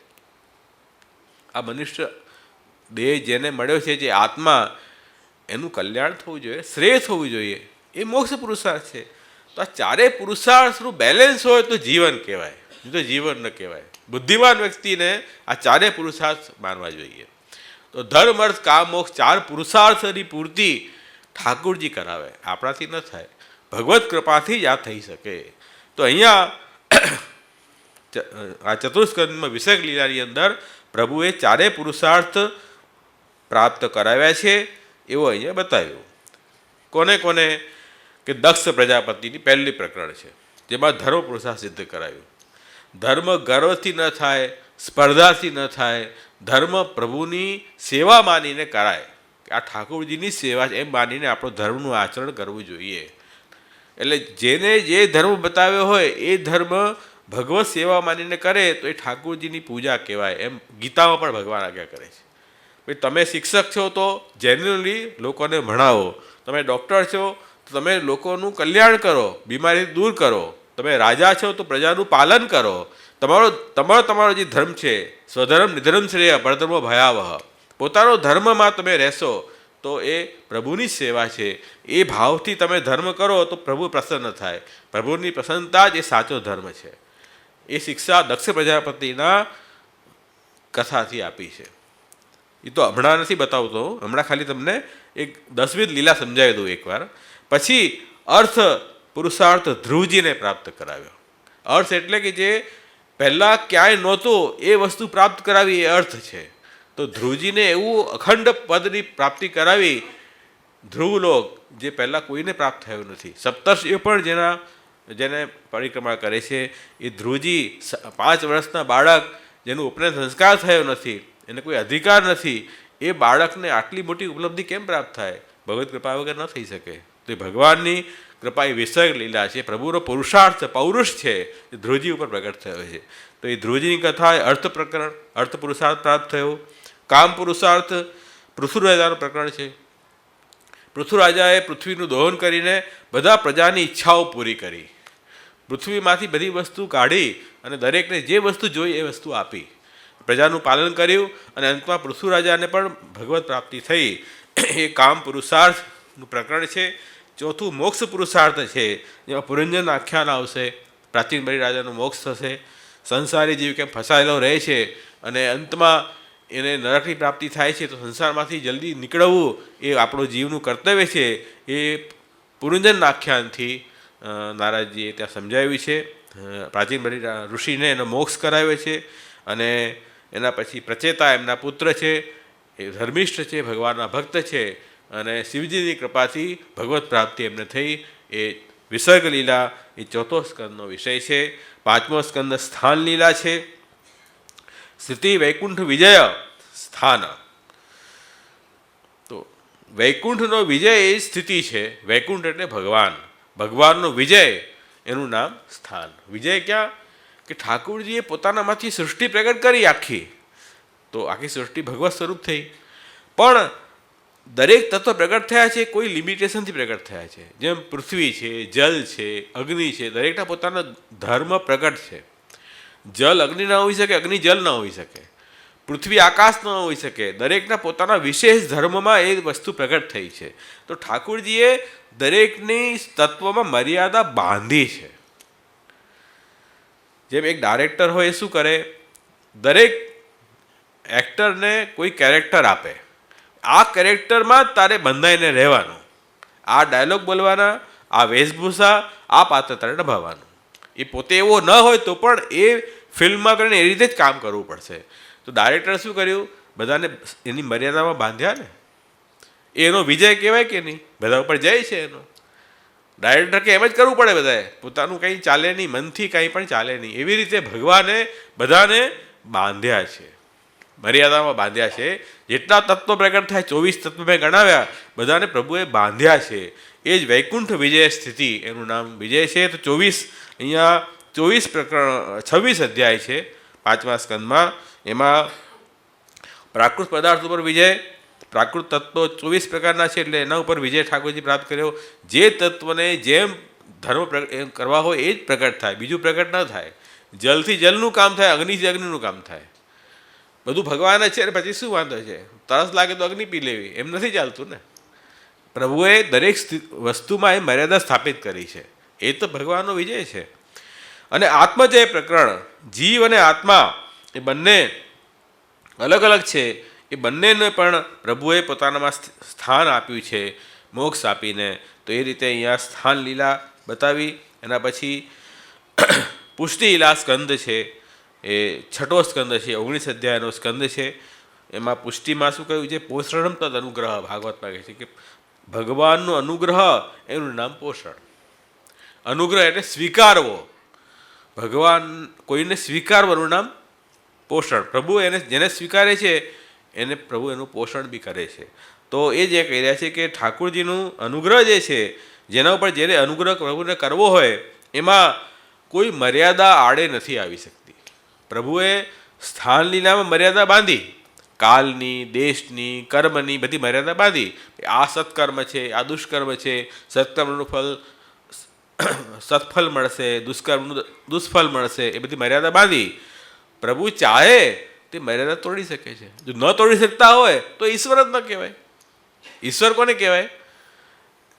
આ મનુષ્ય દેહ જેને મળ્યો છે, જે આત્મા, એનું કલ્યાણ થવું જોઈએ, શ્રેય થવું જોઈએ, એ મોક્ષ પુરુષાર્થ છે. તો આ 4 પુરુષાર્થનું બેલેન્સ હોય તો જીવન કહેવાય, નહીં તો જીવન ન કહેવાય. બુદ્ધિમાન વ્યક્તિને આ 4 પુરુષાર્થ માનવા જોઈએ. તો ધર્મ, અર્થ, કામ, મોક્ષ 4 પુરુષાર્થની પૂર્તિ ઠાકુરજી કરાવે, આપણાથી ન થાય. ભગવત કૃપાથી જ આ થઈ શકે. તો અહીંયા આ ચતુર્સ્કંદમાં વિસર્ગ લીલાની અંદર પ્રભુએ 4 પુરુષાર્થ પ્રાપ્ત કરાવ્યા છે એવું અહીંયા બતાવ્યું. કોને કોને? કે દક્ષ પ્રજાપતિની પહેલી પ્રકરણ છે, જેમાં ધર્મ પુરુષાર્થ સિદ્ધ કરાવ્યું. ધર્મ ગર્વથી ન થાય, સ્પર્ધાથી ન થાય, ધર્મ પ્રભુની સેવા માનીને કરાય. આ ઠાકોરજીની સેવા એમ માનીને આપણો ધર્મનું આચરણ કરવું જોઈએ. એટલે જેને જે ધર્મ બતાવ્યો હોય એ ધર્મ ભગવત સેવા માનીને કરે તો એ ઠાકોરજીની પૂજા કહેવાય. એમ ગીતામાં પણ ભગવાન આજ્ઞા કરે છે. ભાઈ તમે શિક્ષક છો તો જેન્યુઅલી લોકોને ભણાવો, તમે ડૉક્ટર છો તો તમે લોકોનું કલ્યાણ કરો, બીમારી દૂર કરો, તમે રાજા છો તો પ્રજાનું પાલન કરો. તમારો જે ધર્મ છે, સ્વધર્મ નિધર્મ શ્રેય પરધર્મો ભયાવહ, પોતાનો ધર્મમાં તમે રહેશો તો એ પ્રભુની જ સેવા છે. એ ભાવથી તમે ધર્મ કરો તો પ્રભુ પ્રસન્ન થાય. પ્રભુની પ્રસન્નતા જ એ સાચો ધર્મ છે. એ શિક્ષા દક્ષ પ્રજાપતિના કથાથી આપી છે. એ તો હમણાં નથી બતાવતો, હમણાં ખાલી તમને એક 10મી લીલા સમજાવી દઉં એકવાર. પછી અર્થ પુરુષાર્થ ધ્રુવજીને પ્રાપ્ત કરાવ્યો. અર્થ એટલે કે જે પહેલાં ક્યાંય નહોતું એ વસ્તુ પ્રાપ્ત કરાવી એ અર્થ છે. તો ધ્રુવજીને એવું અખંડ પદની પ્રાપ્તિ કરાવી, ધ્રુવલોક, જે પહેલાં કોઈને પ્રાપ્ત થયું નથી. સપ્તર્ષિઓ પણ જેને પરિક્રમા કરે છે એ ધ્રુવજી 5 વર્ષના બાળક જેનું ઉપનયન સંસ્કાર થયો નથી, એને કોઈ અધિકાર નથી, એ બાળકને આટલી મોટી ઉપલબ્ધિ કેમ પ્રાપ્ત થાય? ભગવત કૃપા વગર ન થઈ શકે. તો એ ભગવાનની કૃપા એ વિષય લીલા છે. પ્રભુનો પુરુષાર્થ પૌરુષ છે એ ધ્રુવજી ઉપર પ્રગટ થયો છે. તો એ ધ્રુવજીની કથા એ અર્થ પ્રકરણ, અર્થ પુરુષાર્થ પ્રાપ્ત થયો. કામ પુરુષાર્થ પૃથુરાજાનું પ્રકરણ છે. પૃથુરાજાએ પૃથ્વીનું દોહન કરીને બધા પ્રજાની ઈચ્છાઓ પૂરી કરી. પૃથ્વીમાંથી બધી વસ્તુ કાઢી અને દરેકને જે વસ્તુ જોઈ એ વસ્તુ આપી. પ્રજાનું પાલન કર્યું અને અંતમાં પૃથુરાજાને પણ ભગવત પ્રાપ્તિ થઈ. એ કામ પુરુષાર્થનું પ્રકરણ છે. ચોથું મોક્ષ પુરુષાર્થ છે, જેમાં પુરંજન આખ્યાન આવશે. પ્રાચીન બલિ રાજાનો મોક્ષ થશે. સંસારી જીવ કેમ ફસાયેલો રહે છે અને અંતમાં એને નરકની પ્રાપ્તિ થાય છે, તો સંસારમાંથી જલ્દી નીકળવું એ આપણો જીવનું કર્તવ્ય છે. એ પુરંજન આખ્યાનથી નારદજીએ ત્યાં સમજાવ્યું છે. પ્રાચીન બલિ ઋષિને એનો મોક્ષ કરાવ્યો છે. અને એના પછી પ્રચેતા એમના પુત્ર છે, એ ધર્મિષ્ઠ છે, ભગવાનના ભક્ત છે, અને શિવજીની કૃપાથી ભગવત પ્રાપ્તિ એમને થઈ. એ વિસર્ગ લીલા એ ચોથો સ્કંદનો વિષય છે. 5મો સ્કંદ સ્થાન લીલા છે. સ્થિતિ વૈકુંઠ વિજય સ્થાન. તો વૈકુંઠનો વિજય એ સ્થિતિ છે. વૈકુંઠ એટલે ભગવાન, ભગવાનનો વિજય એનું નામ સ્થાન. વિજય ક્યાં? કે ઠાકોરજીએ પોતાનામાંથી સૃષ્ટિ પ્રગટ કરી આખી, તો આખી સૃષ્ટિ ભગવત સ્વરૂપ થઈ. પણ દરેક તત્વ પ્રગટ થયા છે કોઈ લિમિટેશનથી પ્રગટ થયા છે. જેમ પૃથ્વી છે, જલ છે, અગ્નિ છે, દરેકના પોતાનો ધર્મ પ્રગટ છે. જલ અગ્નિ ના હોઈ શકે, અગ્નિ જલ ન હોઈ શકે, પૃથ્વી આકાશ ન હોઈ શકે. દરેકના પોતાના વિશેષ ધર્મમાં એ વસ્તુ પ્રગટ થઈ છે. તો ઠાકોરજીએ દરેકની તત્વમાં મર્યાદા બાંધી છે. જેમ એક ડાયરેક્ટર હોય એ શું કરે? દરેક એક્ટરને કોઈ કેરેક્ટર આપે. આ કેરેક્ટરમાં જ તારે બંધાઈને રહેવાનું, આ ડાયલોગ બોલવાના, આ વેશભૂષા, આ પાત્ર તારે નિભાવવાનું. એ પોતે એવો ન હોય તો પણ એ ફિલ્મમાં કરીને એ રીતે જ કામ કરવું પડશે. તો ડાયરેક્ટરે શું કર્યું? બધાને એની મર્યાદામાં બાંધ્યા ને. એનો વિજય કહેવાય કે નહીં? બધા ઉપર જય છે એનો. ડાયરેક્ટર કે એમ જ કરવું પડે, બધાએ પોતાનું કંઈ ચાલે નહીં, મનથી કંઈ પણ ચાલે નહીં. એવી રીતે ભગવાને બધાને બાંધ્યા છે, મર્યાદામાં બાંધ્યા છે. જેટલા તત્વો પ્રગટ થાય, 24 તત્વ મેં ગણાવ્યા, બધાને પ્રભુએ બાંધ્યા છે. એ જ વૈકુંઠ વિજય સ્થિતિ, એનું નામ વિજય છે. તો 24 અહીંયા 24 પ્રકરણ, 26 અધ્યાય છે 5મા સ્કંદમાં. એમાં પ્રાકૃત પદાર્થ ઉપર વિજય, પ્રાકૃત તત્વો 24 પ્રકારના છે, એટલે એના ઉપર વિજય ઠાકોરજી પ્રાપ્ત કર્યો. જે તત્વને જેમ ધર્મ કરવા હોય એ જ પ્રગટ થાય, બીજું પ્રગટ ન થાય. જલથી જલનું કામ થાય, અગ્નિથી અગ્નિનું કામ થાય. બધું ભગવાન જ છે ને પછી શું વાંધો છે? તરસ લાગે તો અગ્નિ પી લેવી, એમ નથી ચાલતું ને. પ્રભુએ દરેક વસ્તુમાં એ મર્યાદા સ્થાપિત કરી છે. એ તો ભગવાનનો વિજય છે. અને આત્મજય પ્રકરણ, જીવ અને આત્મા એ બંને અલગ અલગ છે. એ બંનેને પણ પ્રભુએ પોતાનામાં સ્થાન આપ્યું છે, મોક્ષ આપીને. તો એ રીતે અહીંયા સ્થાન લીલા બતાવી. એના પછી પુષ્ટિ લીલા સ્કંદ છે, એ 6મો સ્કંદ છે, 19 અધ્યાયનો સ્કંદ છે. એમાં પુષ્ટિમાં શું કહ્યું છે? પોષણમ તદ અનુગ્રહ. ભાગવતમાં કહે છે કે ભગવાનનો અનુગ્રહ એનું નામ પોષણ. અનુગ્રહ એટલે સ્વીકારવો. ભગવાન કોઈને સ્વીકારવાનું નામ પોષણ. પ્રભુ એને જેને સ્વીકારે છે એને પ્રભુ એનું પોષણ બી કરે છે. તો એ જે કહી રહ્યા છે કે ઠાકુરજીનું અનુગ્રહ જે છે, જેના ઉપર જેને અનુગ્રહ પ્રભુને કરવો હોય એમાં કોઈ મર્યાદા આડે નથી આવી શકતી. પ્રભુએ સ્થાન લીલામાં મર્યાદા બાંધી, કાલની, દેશની, કર્મની બધી મર્યાદા બાંધી. આ સત્કર્મ છે, આ દુષ્કર્મ છે, સત્કર્મનું ફળ સત્ફલ મળશે, દુષ્કર્મનું દુષ્ફલ મળશે, એ બધી મર્યાદા બાંધી. પ્રભુ ચાહે તે મર્યાદા તોડી શકે છે. જો ન તોડી શકતા હોય તો ઈશ્વર જ ન કહેવાય. ઈશ્વર કોને કહેવાય?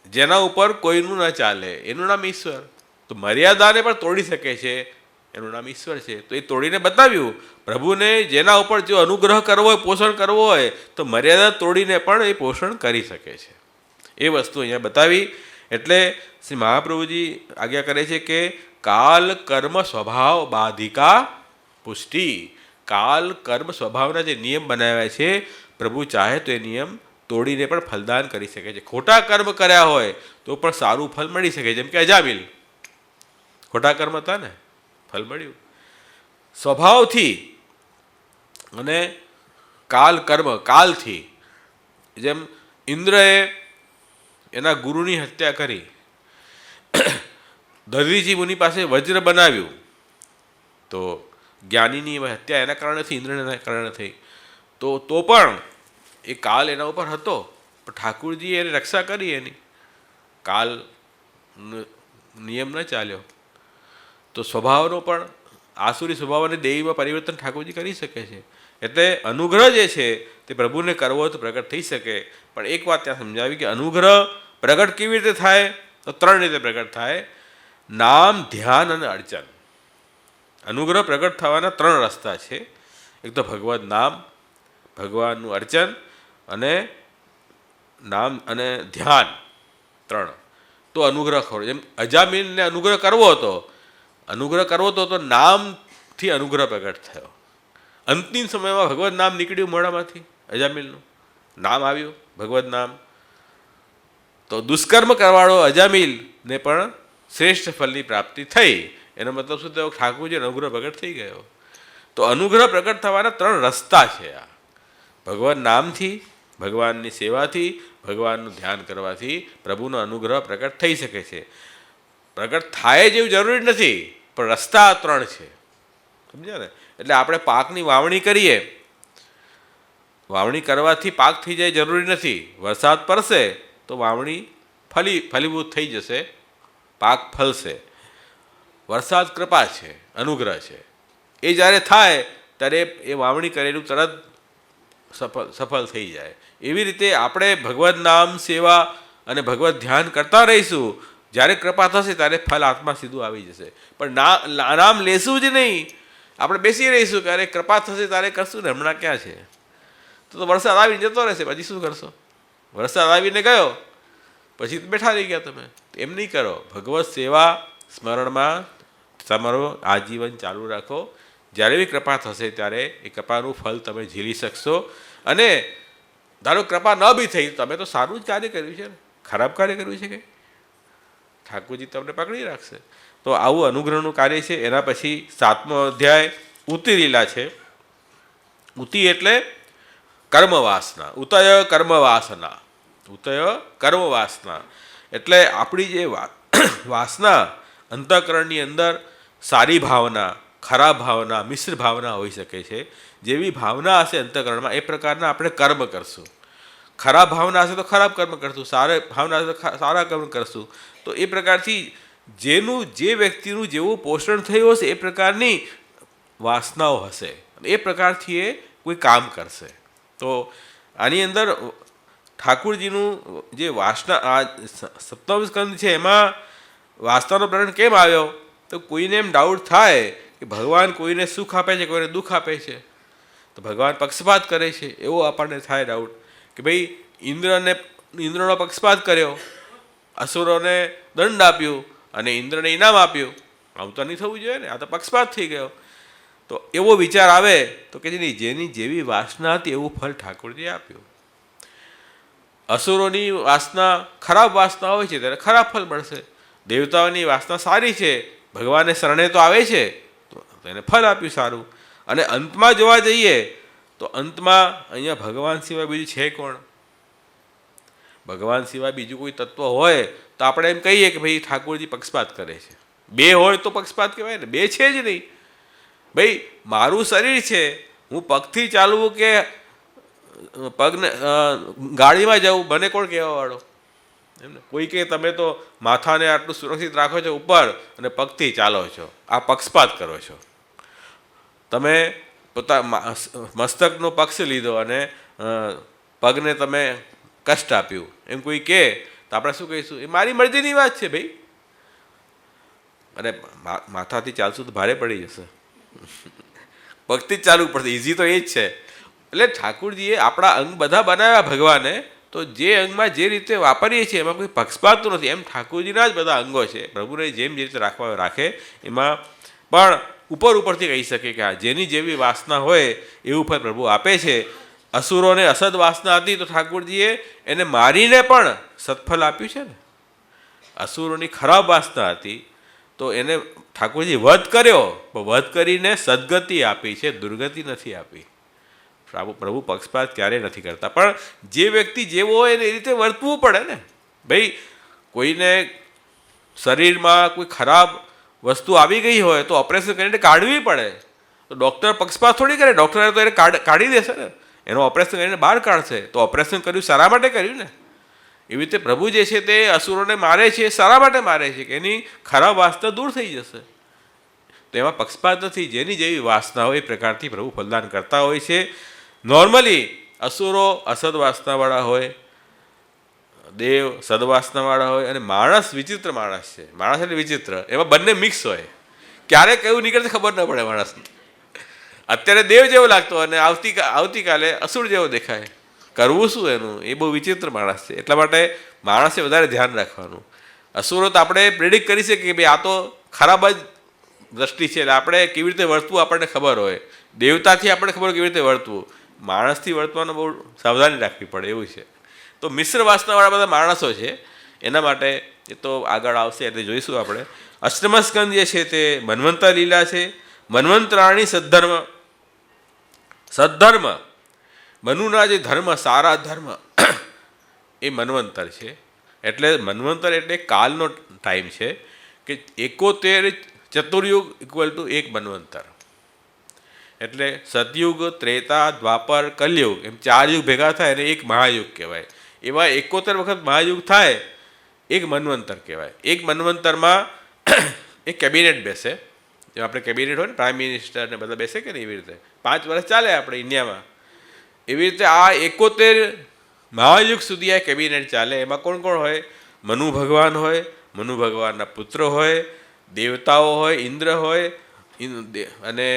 જેના ઉપર કોઈનું ન ચાલે એનું નામ ઈશ્વર. તો મર્યાદાને પણ તોડી શકે છે એનું નામ ઈશ્વર છે. તો એ તોડીને બતાવ્યું. પ્રભુને જેના ઉપર જો અનુગ્રહ કરવો હોય, પોષણ કરવો હોય, તો મર્યાદા તોડીને પણ એ પોષણ કરી શકે છે. એ વસ્તુ અહીંયા બતાવી. એટલે શ્રી મહાપ્રભુજી આજ્ઞા કરે છે કે કાલ કર્મ સ્વભાવ બાધિકા પુષ્ટિ. કાલ કર્મ સ્વભાવના જે નિયમ બનાવ્યા છે, પ્રભુ ચાહે તો એ નિયમ તોડીને પણ ફલદાન કરી શકે છે. ખોટા કર્મ કર્યા હોય તો પણ સારું ફલ મળી શકે. જેમ કે અજામિલ, ખોટા કર્મ હતા ને, ફલ મળ્યું સ્વભાવથી. અને કાલ કર્મ કાલથી. જેમ ઇન્દ્રએ એના ગુરુની હત્યા કરી, દધીજી મુનિ પાસે વજ્ર બનાવ્યું, તો જ્ઞાનીની હત્યા એના કારણેથી, ઇન્દ્રના કારણે થઈ. તો પણ એ કાલ એના ઉપર હતો, પણ ઠાકુરજી એને રક્ષા કરી. એની કાલ નિયમ ન ચાલ્યો. તો સ્વભાવનો પણ આસુરી સ્વભાવ અને દેવીમાં પરિવર્તન ઠાકોરજી કરી શકે છે. એટલે અનુગ્રહ જે છે તે પ્રભુને કરવો તો પ્રગટ થઈ શકે. પણ એક વાત ત્યાં સમજાવી કે અનુગ્રહ પ્રગટ કેવી રીતે થાય? તો 3 રીતે પ્રગટ થાય: નામ, ધ્યાન અને અર્ચન. અનુગ્રહ પ્રગટ થવાના 3 રસ્તા છે. એક તો ભગવદ નામ, ભગવાનનું અર્ચન અને નામ અને ધ્યાન, 3. તો અનુગ્રહ ખરો. જેમ અજામિલને અનુગ્રહ કરવો હતો, તો નામથી અનુગ્રહ પ્રગટ થયો. અંતિમ સમયમાં ભગવદ નામ નીકળ્યું મોઢામાંથી, અજામિલનું નામ આવ્યું, ભગવદ નામ. તો દુષ્કર્મ કરવાળો અજામિલને પણ શ્રેષ્ઠ ફલની પ્રાપ્તિ થઈ. એનો મતલબ શું થયો? ઠાકોરજી અનુગ્રહ પ્રગટ થઈ ગયો. તો અનુગ્રહ પ્રગટ થવાના 3 રસ્તા છે. આ ભગવાન નામથી, ભગવાનની સેવાથી, ભગવાનનું ધ્યાન કરવાથી પ્રભુનો અનુગ્રહ પ્રગટ થઈ શકે છે. પ્રગટ થાય જેવું જરૂરી નથી, પણ રસ્તા 3 છે. સમજ્યા ને? એટલે આપણે પાકની વાવણી કરીએ, વાવણી કરવાથી પાક થઈ જાય જરૂરી નથી. વરસાદ પડશે તો વાવણી ફલીભૂત થઈ જશે, પાક ફલશે. વરસાદ કૃપા છે, અનુગ્રહ છે. એ જ્યારે થાય ત્યારે એ વાવણી કરેલું તરત સફળ થઈ જાય. એવી રીતે આપણે ભગવદ નામ, સેવા અને ભગવદ ધ્યાન કરતા રહીશું. જ્યારે કૃપા થશે ત્યારે ફલ આત્મા સીધું આવી જશે. પણ નામ લેશું જ નહીં, આપણે બેસી રહીશું કે અરે કૃપા થશે ત્યારે કરશું ને, હમણાં ક્યાં છે? તો વરસાદ આવીને જતો રહેશે, પછી શું કરશો? વરસાદ આવીને ગયો પછી બેઠા રહી ગયા તમે. એમ નહીં કરો. ભગવત સેવા સ્મરણમાં તમારો આજીવન ચાલુ રાખો. જ્યારે બી કૃપા થશે ત્યારે એ કૃપાનું ફલ તમે ઝીલી શકશો. અને ધારો કૃપા ન બી થઈ, તમે તો સારું જ કાર્ય કર્યું છે ને, ખરાબ કાર્ય કર્યું છે કે ઠાકોરજી તમને પકડી રાખશે. તો આવું અનુગ્રહનું કાર્ય છે. એના પછી 7મો અધ્યાય ઉતિ લીલા છે. ઉતિ એટલે કર્મવાસના, ઉતય કર્મવાસના. ઉતય કર્મવાસના એટલે આપણી જે વાસના અંતઃકરણની અંદર સારી ભાવના, ખરાબ ભાવના, મિશ્ર ભાવના હોઈ શકે છે. જેવી ભાવના હશે અંતઃકરણમાં એ પ્રકારના આપણે કર્મ કરશું. ખરાબ ભાવના હશે તો ખરાબ કર્મ કરશું, સારા ભાવના હશે તો સારા કર્મ કરશું. તો એ પ્રકારથી જે વ્યક્તિનું જેવું પોષણ થયું હશે એ પ્રકારની વાસનાઓ હશે, એ પ્રકારથી એ કોઈ કામ કરશે. તો આની અંદર ઠાકુરજીનું જે વાસના, આ 7મો સ્કંદ છે, એમાં વાસનાનો પ્રકરણ કેમ આવ્યો? તો કોઈને એમ ડાઉટ થાય કે ભગવાન કોઈને સુખ આપે છે, કોઈને દુઃખ આપે છે, તો ભગવાન પક્ષપાત કરે છે, એવો આપણને થાય ડાઉટ કે ભાઈ ઇન્દ્રનો પક્ષપાત કર્યો, અસુરોને દંડ આપ્યો અને ઇન્દ્રને ઇનામ આપ્યું. આવું તો નહીં થવું જોઈએ ને, આ તો પક્ષપાત થઈ ગયો. તો એવો વિચાર આવે તો કે નહીં, જેની જેવી વાસના હતી એવું ફળ ઠાકોરજીએ આપ્યું. અસુરોની વાસના ખરાબ વાસના હોય છે ત્યારે ખરાબ ફળ મળશે. દેવતાઓની વાસના સારી છે, ભગવાનને શરણે તો આવે છે, તો એને ફળ આપ્યું સારું. અને અંતમાં જોવા જઈએ તો અંતમાં અહીંયા ભગવાન સિવાય બીજું છે કોણ? ભગવાન સિવાય બીજું કોઈ તત્વ હોય તો આપણે એમ કહીએ કે ભાઈ ઠાકોરજી પક્ષપાત કરે છે. બે હોય તો પક્ષપાત કહેવાય ને, બે છે જ નહીં. ભાઈ મારું શરીર છે, હું પગથી ચાલવું કે પગને ગાડીમાં જવું, બને કોણ કહેવાવાળો? એમ ને કોઈ કે તમે તો માથાને આટલું સુરક્ષિત રાખો છો ઉપર અને પગથી ચાલો છો, આ પક્ષપાત કરો છો. તમે મસ્તકનો પક્ષ લીધો અને પગને તમે કષ્ટ આપ્યું એમ કોઈ કહે તો આપણે શું કહીશું? એ મારી મરજીની વાત છે ભાઈ. અને માથાથી ચાલશું તો ભારે પડી જશે, પગથી જ ચાલવું પડશે. ઇઝી તો એ જ છે. એટલે ઠાકુરજીએ આપણા અંગ બધા બનાવ્યા ભગવાને, તો જે અંગમાં જે રીતે વાપરીએ છીએ એમાં કોઈ પક્ષપાત તો નથી. એમ ઠાકુરજીના જ બધા અંગો છે, પ્રભુને જેમ જે રીતે રાખવા રાખે એમાં પણ ઉપરથી કહી શકે કે આ જેની જેવી વાસના હોય એવું ફળ પ્રભુ આપે છે. અસુરોને અસદ વાસના હતી તો ઠાકુરજીએ એને મારીને પણ સત્ફળ આપ્યું છે ને. અસુરોની ખરાબ વાસના હતી તો એને ઠાકોરજી વધ કર્યો, પણ વધ કરીને સદગતિ આપી છે, દુર્ગતિ નથી આપી. પ્રભુ પક્ષપાત ક્યારેય નથી કરતા. પણ જે વ્યક્તિ જેવો હોય એને એ રીતે વર્તવું પડે ને ભાઈ. કોઈને શરીરમાં કોઈ ખરાબ વસ્તુ આવી ગઈ હોય તો ઓપરેશન કરીને કાઢવી પડે. તો ડૉક્ટર પક્ષપાત થોડી કરે, ડૉક્ટરે તો એને કાઢી દેશે ને, એનું ઓપરેશન કરીને બહાર કાઢશે. તો ઓપરેશન કર્યું સારા માટે કર્યું ને. એવી રીતે પ્રભુ જે છે તે અસુરોને મારે છે, સારા માટે મારે છે કે એની ખરાબ વાસના દૂર થઈ જશે. તો એમાં પક્ષપાત નથી. જેની જેવી વાસના હોય એ પ્રકારથી પ્રભુ ફલદાન કરતા હોય છે. નોર્મલી અસુરો અસદ વાસનાવાળા હોય, દેવ સદવાસનાવાળા હોય, અને માણસ વિચિત્ર માણસ છે. માણસ એટલે વિચિત્ર, એમાં બંને મિક્સ હોય. ક્યારેક એવું નીકળે ખબર ન પડે માણસને. અત્યારે દેવ જેવો લાગતો અને આવતીકાલે અસુર જેવો દેખાય. કરવું શું એનું? એ બહુ વિચિત્ર માણસ છે. એટલા માટે માણસે વધારે ધ્યાન રાખવાનું. અસુરો તો આપણે પ્રેડિક્ટ કરી શકીએ કે ભાઈ આ તો ખરાબ જ દ્રષ્ટિ છે, એટલે આપણે કેવી રીતે વર્તવું આપણને ખબર હોય. દેવતાથી આપણે ખબર કેવી રીતે વર્તવું, માણસથી વર્તવાનું બહુ સાવધાની રાખવી પડે એવું છે. તો મિશ્ર વાસનાવાળા બધા માણસો છે. એના માટે એ તો આગળ આવશે એટલે જોઈશું આપણે. અષ્ટમ સ્કંદ જે છે તે મન્વંતર લીલા છે. મન્વંતરાણી સદ્ધર્મ મનુના જે ધર્મ, સારા ધર્મ એ મન્વંતર છે. એટલે મન્વંતર એટલે કાલનો ટાઈમ છે કે 71 ચતુર્યુગ ઇક્વલ ટુ 1 મન્વંતર. એટલે સતયુગ, ત્રેતા, દ્વાપર, કલયુગ એમ 4 યુગ ભેગા થાય અને એક મહાયુગ કહેવાય. એવા 71 વખત મહાયુગ થાય, એક મન્વંતર કહેવાય. એક મન્વંતરમાં એક કેબિનેટ બેસે. જેમ આપણે કેબિનેટ હોય ને, પ્રાઇમ મિનિસ્ટર ને બધા બેસે કે ને, એવી રીતે 5 વર્ષ ચાલે આપણે ઇન્ડિયામાં. એવી રીતે આ 71 મહાયુગ સુધી આ કેબિનેટ ચાલે. એમાં કોણ કોણ હોય? મનુ ભગવાન હોય, મનુ ભગવાનના પુત્ર હોય, દેવતાઓ હોય, ઇન્દ્ર હોય, અને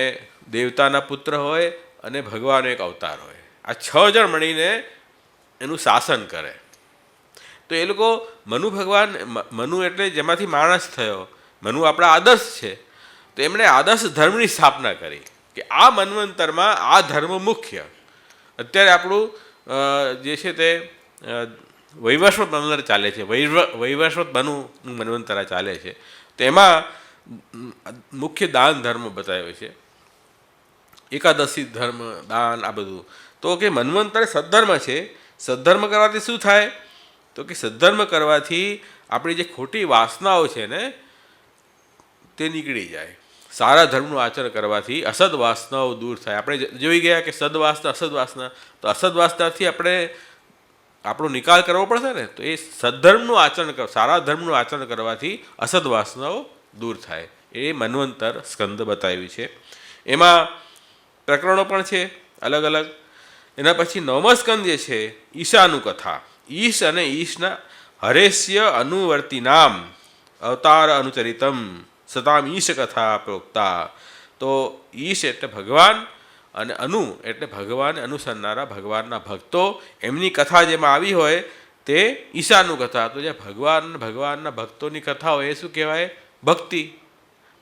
દેવતાના પુત્ર હોય, અને ભગવાનનો એક અવતાર હોય. આ 6 જણ મળીને એનું શાસન કરે. તો એ લોકો મનુ ભગવાન, મનુ એટલે જેમાંથી માણસ થયો, મનુ આપણા આદર્શ છે. તો એમણે આદર્શ ધર્મની સ્થાપના કરી કે આ મન્વંતરમાં આ ધર્મ મુખ્ય. અત્યારે આપણું જે છે તે વૈવસ્વત મન્વંતર ચાલે છે, વૈવસ્વત મનુનું મન્વંતર ચાલે છે. તો એમાં મુખ્ય દાન ધર્મ બતાવ્યો છે, એકાદશી ધર્મ, દાન, આ બધું. તો કે મન્વંતર સદ્ધર્મ છે. સદ્ધર્મ કરવાથી શું થાય? તો કે સદ્ધર્મ કરવાથી આપણી જે ખોટી વાસનાઓ છે ને તે નીકળી જાય. સારા ધર્મનું આચરણ કરવાથી અસદ વાસનાઓ દૂર થાય. આપણે જોઈ ગયા કે સદવાસના, અસદ વાસના. તો અસદ વાસનાથી આપણે આપણો નિકાલ કરવો પડશે ને. તો એ સદ્ધર્મનું આચરણ સારા ધર્મનું આચરણ કરવાથી અસદ વાસનાઓ દૂર થાય. એ મન્વંતર સ્કંદ બતાવ્યું છે. એમાં પ્રકરણો પણ છે અલગ અલગ. એના પછી 9મો સ્કંદ જે છે ઈશાનું કથા. ઈશ અને ઈશના હરેશ્ય અનુવર્તી નામ અવતાર અનુચરિતમ સતામ ઈશ કથા પ્રોક્તા. તો ઈશ એટલે ભગવાન અને અનુ એટલે ભગવાન અનુસરનારા ભગવાનના ભક્તો, એમની કથા જેમાં આવી હોય તે ઈશાનું કથા. તો જે ભગવાનના ભક્તોની કથા હોય એ શું કહેવાય? ભક્તિ.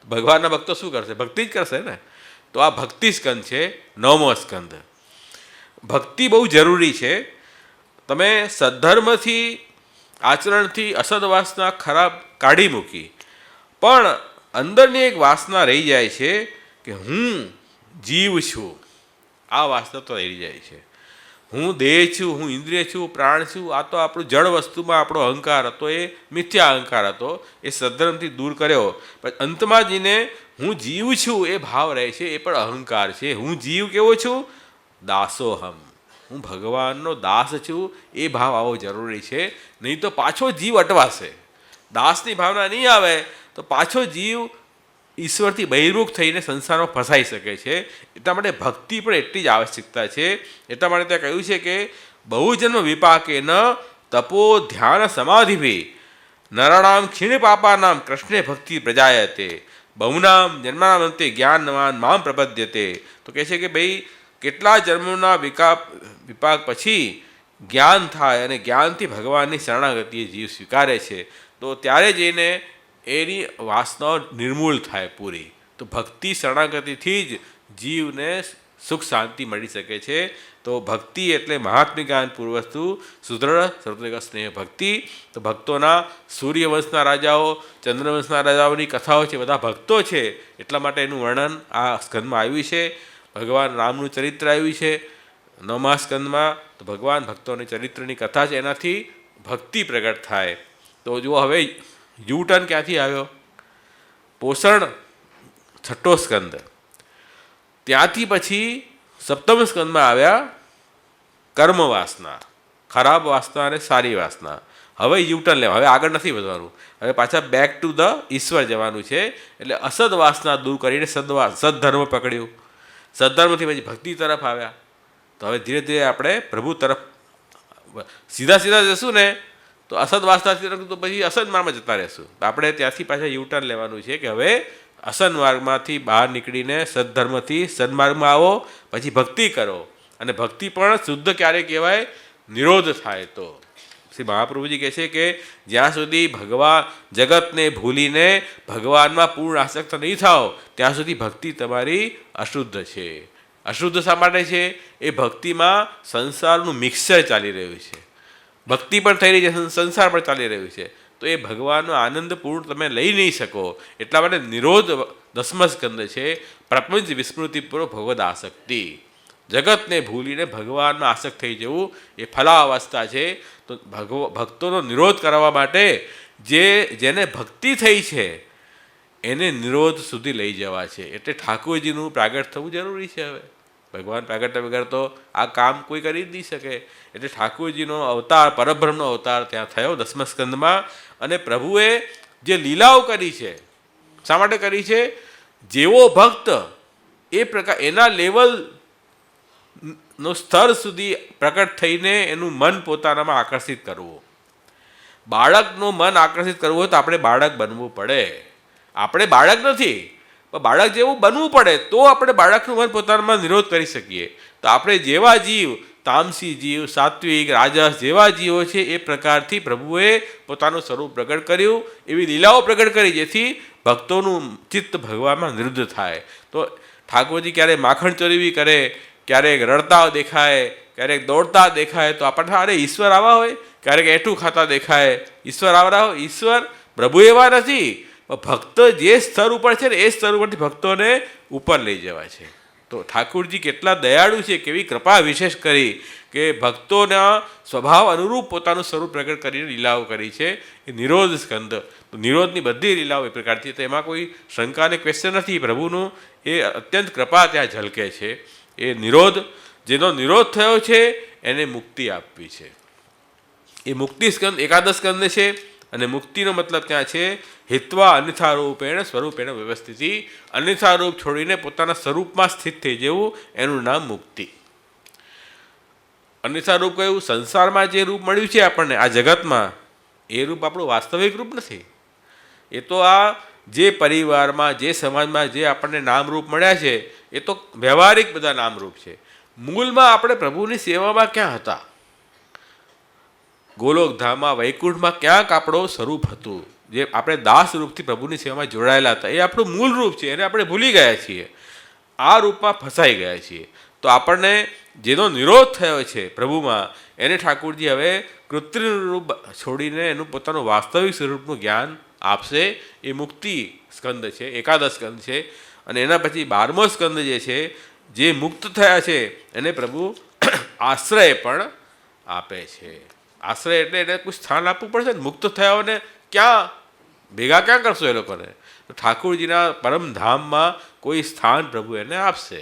ભગવાનના ભક્તો શું કરશે? ભક્તિ જ કરશે ને. તો આ ભક્તિ સ્કંદ છે 9મો સ્કંદ. ભક્તિ બહુ જરૂરી છે. તમે સદ્ધર્મથી, આચરણથી અસદ વાસના ખરાબ કાઢી મૂકી, પણ અંદરની એક વાસના રહી જાય છે કે હું જીવ છું આ વાસના તો રહી જાય છે. હું દેહ છું, હું ઇન્દ્રિય છું, પ્રાણ છું, આ તો આપણું જળ વસ્તુમાં આપણો અહંકાર હતો, એ મિથ્યા અહંકાર હતો, એ સદ્ધર્મથી દૂર કર્યો. પણ અંતમાં જઈને હું જીવ છું એ ભાવ રહે છે, એ પણ અહંકાર છે. હું જીવ કેવો છું? દાસોહમ, હું ભગવાનનો દાસ છું, એ ભાવ આવવો જરૂરી છે. નહીં તો પાછો જીવ અટવાશે. દાસની ભાવના નહીં આવે તો પાછો જીવ ઈશ્વરથી બહિર્મુખ થઈને સંસારમાં ફસાઈ શકે છે. એટલા માટે ભક્તિ પણ એટલી જ આવશ્યકતા છે. એટલા માટે ત્યાં કહ્યું છે કે બહુજન્મ વિપાકે ન તપો ધ્યાન સમાધિભી નરાણામ ખીણ પાપાનામ કૃષ્ણે ભક્તિ પ્રજાયતે બહુનામ જન્માનામ અંતે જ્ઞાનવાન મામ પ્રપદ્યતે. તો કહે છે કે ભાઈ કેટલા જન્મોના વિપાક પછી જ્ઞાન થાય અને જ્ઞાનથી ભગવાનની શરણાગતિ જીવ સ્વીકારે છે, તો ત્યારે જઈને એની વાસનાઓ નિર્મૂળ થાય પૂરી. તો ભક્તિ શરણાગતિથી જ જીવને સુખ શાંતિ મળી શકે છે. તો ભક્તિ એટલે મહાત્મિકાન પૂર્વસ્તુ સુદૃઢ સર્વત્રિક સ્નેહ ભક્તિ. તો ભક્તોના સૂર્યવંશના રાજાઓ, ચંદ્રવંશના રાજાઓની કથાઓ છે, બધા ભક્તો છે. એટલા માટે એનું વર્ણન આ સ્કંદમાં આવ્યું છે. ભગવાન રામનું ચરિત્ર આવ્યું છે 9મા સ્કંદમાં. તો ભગવાન ભક્તોની ચરિત્રની કથા છે, એનાથી ભક્તિ પ્રગટ થાય. તો જુઓ હવે યુટર્ન ક્યાંથી આવ્યો? પોષણ 6ઠ્ઠો સ્કંદ. ત્યાંથી પછી 7મ સ્કંદમાં આવ્યા કર્મ વાસના, ખરાબ વાસના અને સારી વાસના. હવે યુટર્ન લેવા, હવે આગળ નથી વધવાનું, હવે પાછા બેક ટુ ધ ઈશ્વર જવાનું છે. એટલે અસદ વાસના દૂર કરીને સદ્ધર્મ પકડ્યું. સદ્ધર્મથી પછી ભક્તિ તરફ આવ્યા. તો હવે ધીરે ધીરે આપણે પ્રભુ તરફ સીધા જશું ને તો અસદ વાસનાથી તો પછી અસદ માર્ગમાં જતા રહેશું. આપણે ત્યાંથી પાછા યુટર્ન લેવાનું છે કે હવે અસદ માર્ગમાંથી બહાર નીકળીને સદ્ધર્મથી સદમાર્ગમાં આવો, પછી ભક્તિ કરો. અને ભક્તિ પણ શુદ્ધ ક્યારે કહેવાય? નિરોધ થાય તો. શ્રી મહાપ્રભુજી કહે છે કે જ્યાં સુધી ભગવાન જગતને ભૂલીને ભગવાનમાં પૂર્ણ આસક્ત નહીં થાઓ ત્યાં સુધી ભક્તિ તમારી અશુદ્ધ છે. અશુદ્ધ શા માટે છે? એ ભક્તિમાં સંસારનું મિક્સર ચાલી રહ્યું છે. ભક્તિ પણ થઈ રહી છે, સંસાર પણ ચાલી રહ્યું છે. તો એ ભગવાનનો આનંદપૂર્ણ તમે લઈ નહીં શકો. એટલા માટે નિરોધ 10મા સ્કંદ છે. પ્રપંચ વિસ્મૃતિપૂર્વ ભગવદ આસક્તિ, જગતને ભૂલીને ભગવાનમાં આસક્ત થઈ જવું એ ફલાવસ્થા છે. તો ભક્તોનો નિરોધ કરવા માટે જેને ભક્તિ થઈ છે એને નિરોધ સુધી લઈ જવા છે. એટલે ઠાકોરજીનું પ્રાગટ થવું જરૂરી છે. હવે ભગવાન પ્રાગટ્ય વગર તો આ કામ કોઈ કરી જ નહીં શકે. એટલે ઠાકોરજીનો અવતાર, પરબ્રહ્મનો અવતાર ત્યાં થયો 10મા સ્કંદમાં. અને પ્રભુએ જે લીલાઓ કરી છે, શા માટે કરી છે? જેવો ભક્ત એ પ્રકાર એના લેવલ નો સ્તર સુધી પ્રકટ થઈને એનું મન પોતાનામાં આકર્ષિત કરવું. બાળકનું મન આકર્ષિત કરવું હોય તો આપણે બાળક બનવું પડે. આપણે બાળક નથી, પણ બાળક જેવું બનવું પડે તો આપણે બાળકનું મન પોતાનામાં નિરોધ કરી શકીએ. તો આપણે જેવા જીવ, તામસી જીવ, સાત્વિક, રાજસ જેવા જીવો છે એ પ્રકારથી પ્રભુએ પોતાનું સ્વરૂપ પ્રગટ કર્યું, એવી લીલાઓ પ્રગટ કરી જેથી ભક્તોનું ચિત્ત ભગવાનમાં નિરુદ્ધ થાય. તો ઠાકોરજી ક્યારેક માખણ ચોરીવી કરે, ક્યારેક રડતા દેખાય, ક્યારેક દોડતા દેખાય, તો આપણને અરે ઈશ્વર આવા હોય. ક્યારેક એઠું ખાતા દેખાય, ઈશ્વર આવરા હોય. ઈશ્વર પ્રભુ એવા નથી, ભક્ત જે સ્તર ઉપર છે ને એ સ્તર ઉપરથી ભક્તોને ઉપર લઈ જવાય છે. તો ઠાકોરજી કેટલા દયાળુ છે, કેવી કૃપા વિશેષ કરી કે ભક્તોના સ્વભાવ અનુરૂપ પોતાનું સ્વરૂપ પ્રગટ કરીને લીલાઓ કરી છે. એ નિરોધ સ્કંદ. તો નિરોધની બધી લીલાઓ એ પ્રકારથી, તો એમાં કોઈ શંકાને ક્વેશ્ચન નથી. પ્રભુનું એ અત્યંત કૃપા ત્યાં ઝલકે છે. એ નિરોધ, જેનો નિરોધ થયો છે એને મુક્તિ આપવી છે. એ મુક્તિ સ્કંદ 11 સ્કંદ છે. અને મુક્તિનો મતલબ ત્યાં છે હિત્વા અન્યથા રૂપેણ સ્વરૂપેણ વ્યવસ્થિતિ. અન્યથા રૂપ છોડીને પોતાના સ્વરૂપમાં સ્થિત થઈ જવું, એનું નામ મુક્તિ. અન્યથા રૂપ કયું? સંસારમાં જે રૂપ મળ્યું છે આપણને આ જગતમાં, એ રૂપ આપણું વાસ્તવિક રૂપ નથી. એ તો આ જે પરિવારમાં, જે સમાજમાં જે આપણને નામરૂપ મળ્યા છે એ તો વ્યવહારિક બધા નામરૂપ છે. મૂળમાં આપણે પ્રભુની સેવામાં ક્યાં હતા? ગોલોકધામમાં, વૈકુંઠમાં ક્યાંક આપણો સ્વરૂપ હતું, જે આપણે દાસ રૂપથી પ્રભુની સેવામાં જોડાયેલા હતા. એ આપણું મૂળ રૂપ છે, એને આપણે ભૂલી ગયા છીએ, આ રૂપમાં ફસાઈ ગયા છીએ. તો આપણને જેનો નિરોધ થયો છે પ્રભુમાં, એને ઠાકોરજી હવે કૃત્રિમ રૂપ છોડીને એનું પોતાનું વાસ્તવિક સ્વરૂપનું જ્ઞાન આપશે. એ મુક્તિ સ્કંદ છે, 11 સ્કંદ છે. અને એના પછી 12મો સ્કંદ જે છે, જે મુક્ત થયા છે એને પ્રભુ આશ્રય પણ આપે છે. આશ્રય એટલે એને કોઈ સ્થાન આપવું પડશે ને. મુક્ત થયાઓને ક્યાં ભેગા ક્યાં કરશો એ લોકોને? તો ઠાકુરજીના પરમધામમાં કોઈ સ્થાન પ્રભુ એને આપશે.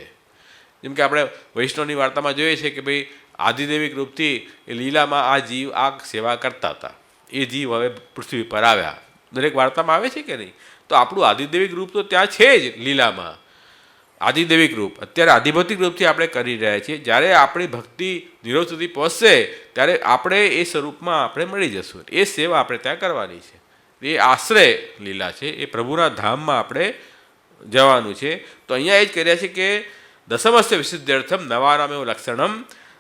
જેમ કે આપણે વૈષ્ણવની વાર્તામાં જોઈએ છે કે ભાઈ આદિદેવિક રૂપથી એ લીલામાં આ જીવ આ સેવા કરતા હતા. એ જીવ હવે પૃથ્વી પર આવ્યા. દરેક વાર્તામાં આવે છે કે નહીં? તો આપણું આદિદેવિક રૂપ તો ત્યાં છે જ લીલામાં. આદિદેવિક રૂપ અત્યારે આધિભૌતિક રૂપથી આપણે કરી રહ્યા છીએ. જ્યારે આપણી ભક્તિ નિરોધ સુધી પહોંચશે ત્યારે આપણે એ સ્વરૂપમાં આપણે મળી જશું. એ સેવા આપણે ત્યાં કરવાની છે. એ આશ્રય લીલા છે. એ પ્રભુના ધામમાં આપણે જવાનું છે. તો અહીંયા એ જ કર્યા છે કે દસમસ્ય વિશુદ્ધ્યર્થમ નવાનામેવ લક્ષણમ,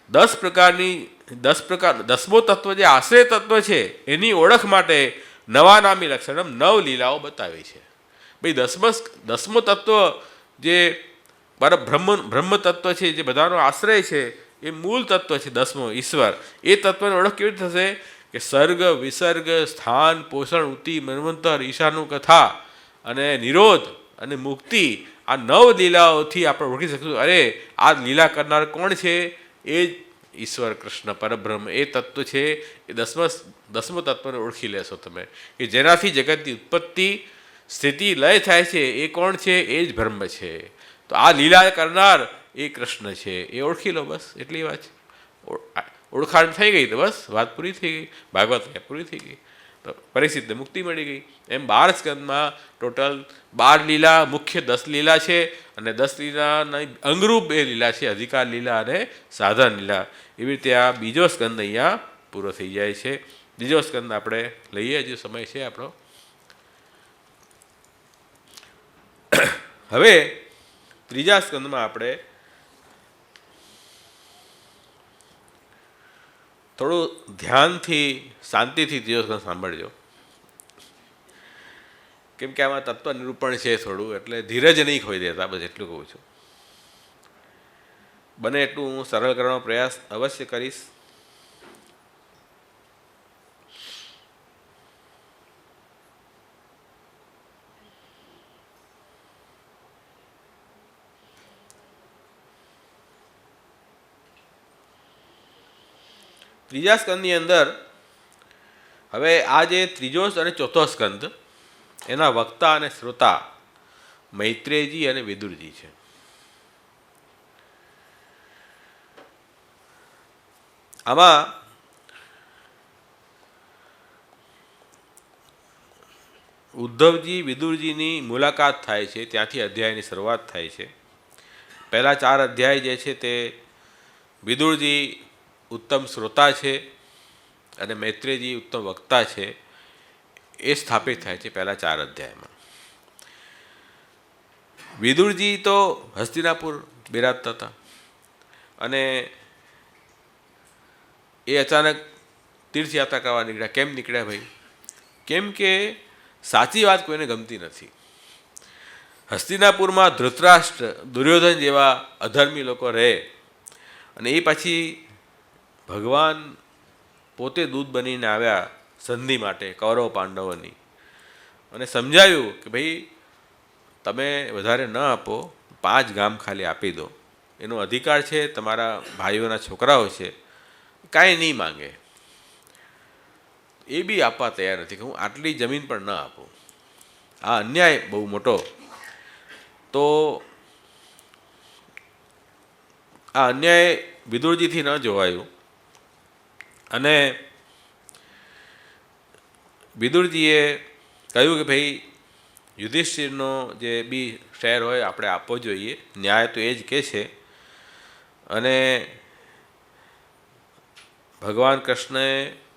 10મો તત્વ જે આશ્રય તત્વ છે એની ઓળખ માટે નવાનામી લક્ષણમ 9 લીલાઓ બતાવી છે. ભાઈ 10મો તત્વ જે બ્રહ્મ તત્વ છે, જે બધાનો આશ્રય છે, એ મૂળ તત્વ છે 10મો ઈશ્વર. એ તત્વની ઓળખ કેવી રીતે થશે કે સર્ગ વિસર્ગ સ્થાન પોષણ ઉતિ મન્વંતર ઈશાનું કથા અને નિરોધ અને મુક્તિ, આ 9 લીલાઓથી આપણે ઓળખી શકીશું. અરે આ લીલા કરનાર કોણ છે? એ જ ઈશ્વર કૃષ્ણ પરબ્રહ્મ. એ તત્વ છે. એ 10મો તત્વને ઓળખી લેશો તમે કે જેનાથી જગતની ઉત્પત્તિ સ્થિતિ લય થાય છે. એ કોણ છે? એ જ બ્રહ્મ છે. તો આ લીલા કરનાર એ કૃષ્ણ છે. એ ઓળખી લો. બસ એટલી વાત. ઓળખાણ થઈ ગઈ તો બસ વાત પૂરી થઈ ગઈ. ભાગવત પૂરી થઈ ગઈ. તો પરિસ્થિતિને મુક્તિ મળી ગઈ. એમ 12 સ્કંદમાં ટોટલ 12 લીલા, મુખ્ય 10 લીલા છે. અને 10 લીલાના અંગરૂપ 2 લીલા છે, અધિકાર લીલા અને સાધન લીલા. એવી રીતે આ બીજો સ્કંદ અહીંયા પૂરો થઈ જાય છે. બીજો સ્કંદ આપણે લઈએ, હજુ સમય છે આપણો. હવે ત્રીજા સ્કંદમાં આપણે થોડું ધ્યાનથી શાંતિથી ત્રીજો સ્કંદ સાંભળજો, કેમ કે આમાં તત્વ નિરૂપણ છે થોડું, એટલે ધીરજ નહીં ખોઈ દેતા. બસ એટલું કહું છું. બને એટલું હું સરળ કરવાનો પ્રયાસ અવશ્ય કરીશ. ત્રીજા સ્કંદની અંદર હવે આ જે ત્રીજો અને ચોથો સ્કંદ, એના વક્તા અને શ્રોતા મૈત્રેયજી અને વિદુરજી છે. આમાં ઉદ્ધવજી વિદુરજીની મુલાકાત થાય છે, ત્યાંથી અધ્યાયની શરૂઆત થાય છે. પહેલા 4 અધ્યાય જે છે તે વિદુરજી ઉત્તમ શ્રોતા છે અને મૈત્રેયજી ઉત્તમ વક્તા છે, એ સ્થાપિત થાય છે પહેલા 4 અધ્યાયમાં. વિદુરજી તો હસ્તિનાપુર બિરાજતા હતા અને એ અચાનક તીર્થયાત્રા કરવા નીકળ્યા. કેમ નીકળ્યા ભાઈ? કેમ કે સાચી વાત કોઈને ગમતી નથી. હસ્તિનાપુરમાં ધૃતરાષ્ટ્ર, દુર્યોધન જેવા અધર્મી લોકો રહે અને એ પછી ભગવાન પોતે દૂત બનીને આવ્યા સંધિ માટે કૌરવ પાંડવોની, અને સમજાવ્યું કે ભાઈ તમે વધારે ન આપો, 5 ગામ ખાલી આપી દો, એનો અધિકાર છે, તમારા ભાઈઓના છોકરાઓ છે, કાંઈ નહીં માંગે. એ બી આપવા તૈયાર નથી કે હું આટલી જમીન પણ ન આપું. આ અન્યાય બહુ મોટો. તો આ અન્યાય વિદુરજીથી ન જોવાયું અને વિદુરજીએ કહ્યું કે ભાઈ યુધિષ્ઠિરનો જે બી શેર હોય આપણે આપવો જોઈએ, ન્યાય તો એ જ કહે છે. અને ભગવાન કૃષ્ણએ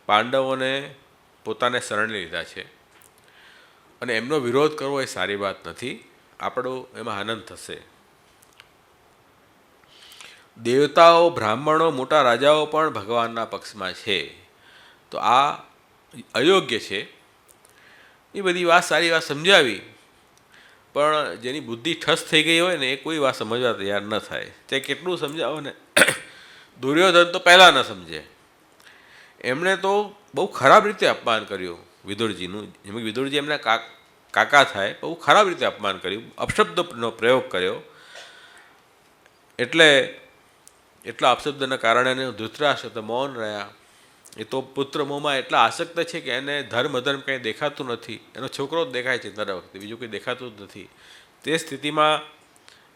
પાંડવોને પોતાને શરણે લીધા છે અને એમનો વિરોધ કરવો એ સારી વાત નથી. આપણો એમાં આનંદ થશે. દેવતાઓ, બ્રાહ્મણો, મોટા રાજાઓ પણ ભગવાનના પક્ષમાં છે. તો આ અયોગ્ય છે. એ બધી વાત સારી વાત સમજાવી, પણ જેની બુદ્ધિ ઠસ થઈ ગઈ હોય ને એ કોઈ વાત સમજવા તૈયાર ન થાય. તે કેટલું સમજાવો ને, દુર્યોધન તો પહેલાં ન સમજે. એમણે તો બહુ ખરાબ રીતે અપમાન કર્યું વિદુરજીનું. જેમ કે વિદુરજી એમના કાકા થાય, બહુ ખરાબ રીતે અપમાન કર્યું, અપશબ્દનો પ્રયોગ કર્યો. એટલા અપશબ્દના કારણે ધૃતરાષ્ટ્ર તો મૌન રહ્યા. એ તો પુત્ર મોહમાં એટલા આસક્ત છે કે એને ધર્મ કંઈ દેખાતું નથી. એનો છોકરો જ દેખાય છે દર વખતે, બીજું કંઈ દેખાતું જ નથી. તે સ્થિતિમાં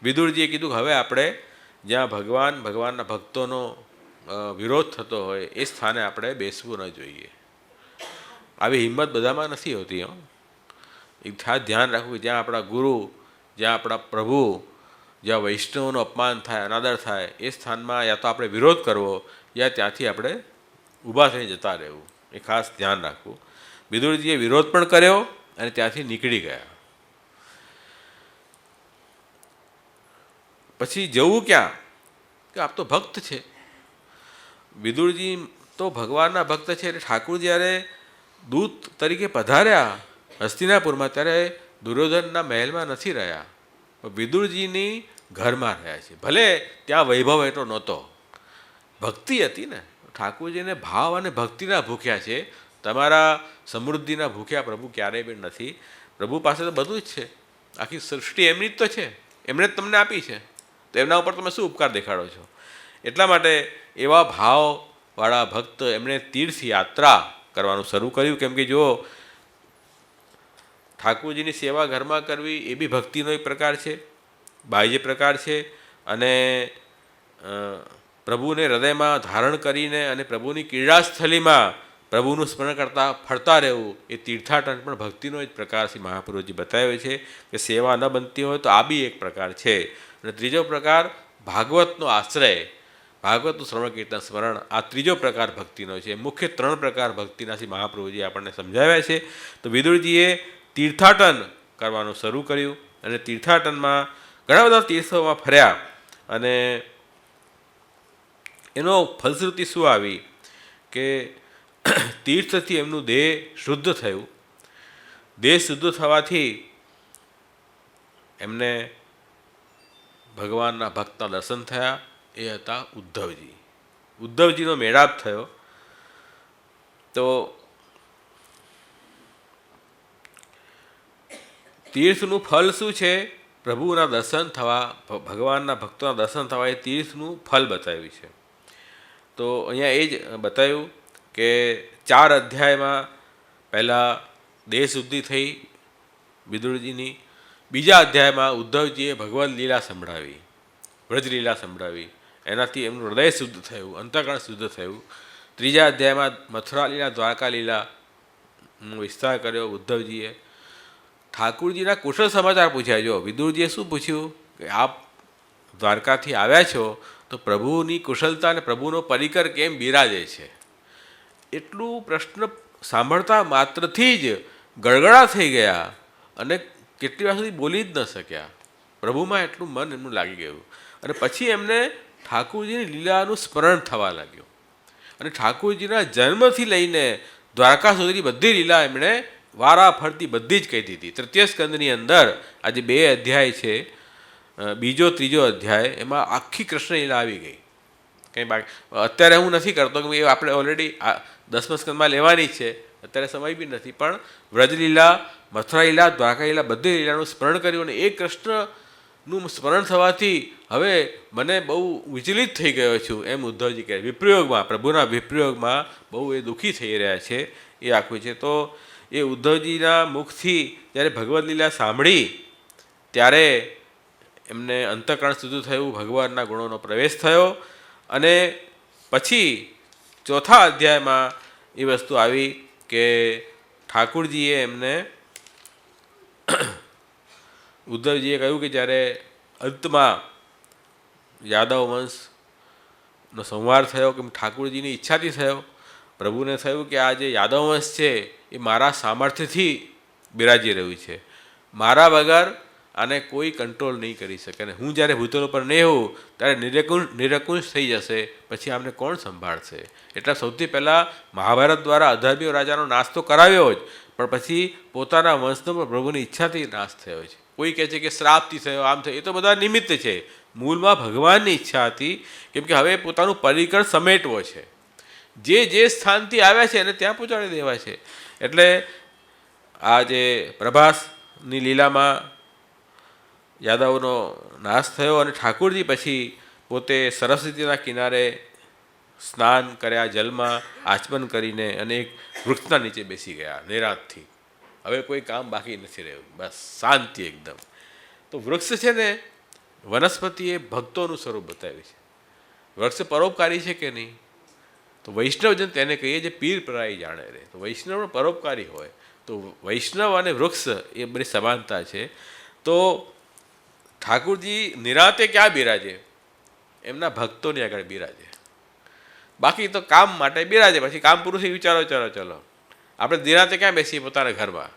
વિદુરજીએ કીધું કે હવે આપણે જ્યાં ભગવાનના ભક્તોનો વિરોધ થતો હોય એ સ્થાને આપણે બેસવું ન જોઈએ. આવી હિંમત બધામાં નથી હોતી. એક ખાસ ધ્યાન રાખવું કે જ્યાં આપણા ગુરુ, જ્યાં આપણા પ્રભુ, જ્યાં વૈષ્ણવનું અપમાન થાય, અનાદર થાય, એ સ્થાનમાં યા તો આપણે વિરોધ કરવો યા ત્યાંથી આપણે ઊભા થઈને જતા રહેવું. એ ખાસ ધ્યાન રાખવું. વિદુરજીએ વિરોધ પણ કર્યો અને ત્યાંથી નીકળી ગયા. પછી જવું ક્યાં? કે આપ તો ભક્ત છે. વિદુરજી તો ભગવાનના ભક્ત છે. એટલે ઠાકુર જ્યારે દૂત તરીકે પધાર્યા હસ્તિનાપુરમાં ત્યારે દુર્યોધનના મહેલમાં નથી રહ્યા, વિદુરજીની ઘરમાં રહ્યા છે. ભલે ત્યાં વૈભવ એટલો નહોતો, ભક્તિ હતી ને. ઠાકુરજીને ભાવ અને ભક્તિના ભૂખ્યા છે. તમારા સમૃદ્ધિના ભૂખ્યા પ્રભુ ક્યારેય પણ નથી. પ્રભુ પાસે તો બધું જ છે. આખી સૃષ્ટિ એમની જ તો છે, એમણે જ તમને આપી છે. તો એમના ઉપર તમે શું ઉપકાર દેખાડો છો? એટલા માટે એવા ભાવવાળા ભક્ત એમણે તીર્થયાત્રા કરવાનું શરૂ કર્યું. કેમ કે જો ઠાકુરજીની સેવા ઘરમાં કરવી એ બી ભક્તિનો એક પ્રકાર છે, બાહ્ય પ્રકાર છે. અને પ્રભુને હૃદયમાં ધારણ કરીને અને પ્રભુની ક્રીડાસ્થલીમાં પ્રભુનું સ્મરણ કરતા ફરતા રહેવું એ તીર્થાટન પણ ભક્તિનો જ પ્રકાર છે. મહાપુરુષજી બતાવ્યો છે કે સેવા ન બનતી હોય તો આ બી એક પ્રકાર છે. અને ત્રીજો પ્રકાર ભાગવતનો આશ્રય, ભાગવતનું શ્રવણ કીર્તન સ્મરણ, આ ત્રીજો પ્રકાર ભક્તિનો છે. મુખ્ય 3 પ્રકાર ભક્તિના શ્રી મહાપ્રભુજી આપણને સમજાવ્યા છે. તો વિદુરજીએ તીર્થાટન કરવાનું શરૂ કર્યું અને તીર્થાટનમાં ઘણા બધા તીર્થોમાં ફર્યા. અને એનો ફલશ્રુતિ શું આવી કે તીર્થથી એમનું દેહ શુદ્ધ થયું. દેહ શુદ્ધ થવાથી એમને ભગવાનના ભક્તના દર્શન થયા. એ હતા ઉદ્ધવજી. ઉદ્ધવજીનો મેળાપ થયો. તો તીર્થનું ફલ શું છે? પ્રભુના દર્શન થવા, ભગવાનના ભક્તોના દર્શન થવા એ તીર્થનું ફલ બતાવ્યું છે. તો અહીંયા એ જ બતાવ્યું કે 4 અધ્યાયમાં પહેલાં દેહ શુદ્ધિ થઈ વિદુરજીની. બીજા અધ્યાયમાં ઉદ્ધવજીએ ભગવદ્ લીલા સંભળાવી, વ્રજલીલા સંભળાવી. એનાથી એમનું હૃદય શુદ્ધ થયું, અંતઃકરણ શુદ્ધ થયું. ત્રીજા અધ્યાયમાં મથુરા લીલા, દ્વારકા લીલાનો વિસ્તાર કર્યો ઉદ્ધવજીએ. ઠાકુરજીના કુશળ સમાચાર પૂછ્યા. જો વિદુરજીએ શું પૂછ્યું કે આપ દ્વારકાથી આવ્યા છો તો પ્રભુની કુશળતા અને પ્રભુનો પરિકર કેમ બિરાજે છે? એટલું પ્રશ્ન સાંભળતા માત્રથી જ ગળગળા થઈ ગયા અને કેટલી વાર સુધી બોલી જ ન શક્યા. પ્રભુમાં એટલું મન એમનું લાગી ગયું. અને પછી એમને ઠાકુરજીની લીલાનું સ્મરણ થવા લાગ્યું. અને ઠાકુરજીના જન્મથી લઈને દ્વારકા સુધીની બધી લીલા એમણે વારા ફરતી બધી જ કહી દીધી. તૃતીય સ્કંદની અંદર આજે 2 અધ્યાય છે, બીજો ત્રીજો અધ્યાય, એમાં આખી કૃષ્ણ લીલા આવી ગઈ. કંઈ બાકી અત્યારે હું નથી કરતો કે એ આપણે ઓલરેડી 10મા સ્કંદમાં લેવાની જ છે, અત્યારે સમય બી નથી. પણ વ્રજલીલા, મથુરા લીલા, દ્વારકા લીલા બધી લીલાનું સ્મરણ કર્યું. અને એ કૃષ્ણનું સ્મરણ થવાથી હવે મને બહુ વિચલિત થઈ ગયો છું એમ ઉદ્ધવજી કહે. વિપ્રયોગમાં, પ્રભુના વિપ્રયોગમાં બહુ એ દુઃખી થઈ રહ્યા છે. એ આખું છે. તો એ ઉદ્ધવજીના મુખથી જ્યારે ભગવદ્ લીલા સાંભળી ત્યારે એમને અંતઃકરણ શુદ્ધ થયું, ભગવાનના ગુણોનો પ્રવેશ થયો. અને પછી 4થા અધ્યાયમાં એ વસ્તુ આવી કે ઠાકુરજીએ એમને ઉદ્ધવજીએ કહ્યું કે જ્યારે અંતમાં યાદવ વંશનો સંહાર થયો કે ઠાકુરજીની ઈચ્છાથી થયો. પ્રભુને થયું કે આ જે યાદવ વંશ છે એ મારા સામર્થ્યથી બિરાજી રહ્યું છે, મારા વગર આને કોઈ કંટ્રોલ નહીં કરી શકે. અને હું જ્યારે ભૂતલો પર નહીં હોઉં ત્યારે નિરકુંશ થઈ જશે, પછી આમને કોણ સંભાળશે? એટલે સૌથી પહેલાં મહાભારત દ્વારા અધર્મીઓ રાજાનો નાશ તો કરાવ્યો જ, પણ પછી પોતાના વંશનો પણ પ્રભુની ઈચ્છાથી નાશ થયો છે. કોઈ કહે છે કે શ્રાપથી થયો, આમ થયો, એ તો બધા નિમિત્ત છે. મૂળમાં ભગવાનની ઈચ્છા હતી, કેમ કે હવે પોતાનું પરિકર સમેટવો છે. જે સ્થાનથી આવ્યા છે એને ત્યાં પહોંચાડી દેવા છે. એટલે આ જે પ્રભાસ ની લીલામાં યાદવનો નાશ થયો અને ઠાકુરજી પછી પોતે સરસ્વતીના કિનારે સ્નાન કર્યા, જલમાં આચમન કરીને અને એક વૃક્ષના નીચે બેસી ગયા નિરાંતથી. હવે કોઈ કામ બાકી નથી રહ્યું, બસ શાંતિ એકદમ. તો વૃક્ષ છે ને, વનસ્પતિએ ભક્તોનું સ્વરૂપ બતાવ્યું છે. વૃક્ષ પરોપકારી છે કે નહીં? તો વૈષ્ણવજન તેને કહીએ જે પીર પરાઈ જાણે રે. તો વૈષ્ણવ પરોપકારી હોય તો વૈષ્ણવ અને વૃક્ષ એ બધી સમાનતા છે. તો ઠાકુરજી નિરાંતે ક્યાં બિરાજે? એમના ભક્તોની આગળ બિરાજે. બાકી તો કામ માટે બિરાજે, પછી કામ પૂરું થઈ ગયું, ચાલો ચલો ચલો. આપણે નિરાંતે ક્યાં બેસીએ? પોતાના ઘરમાં.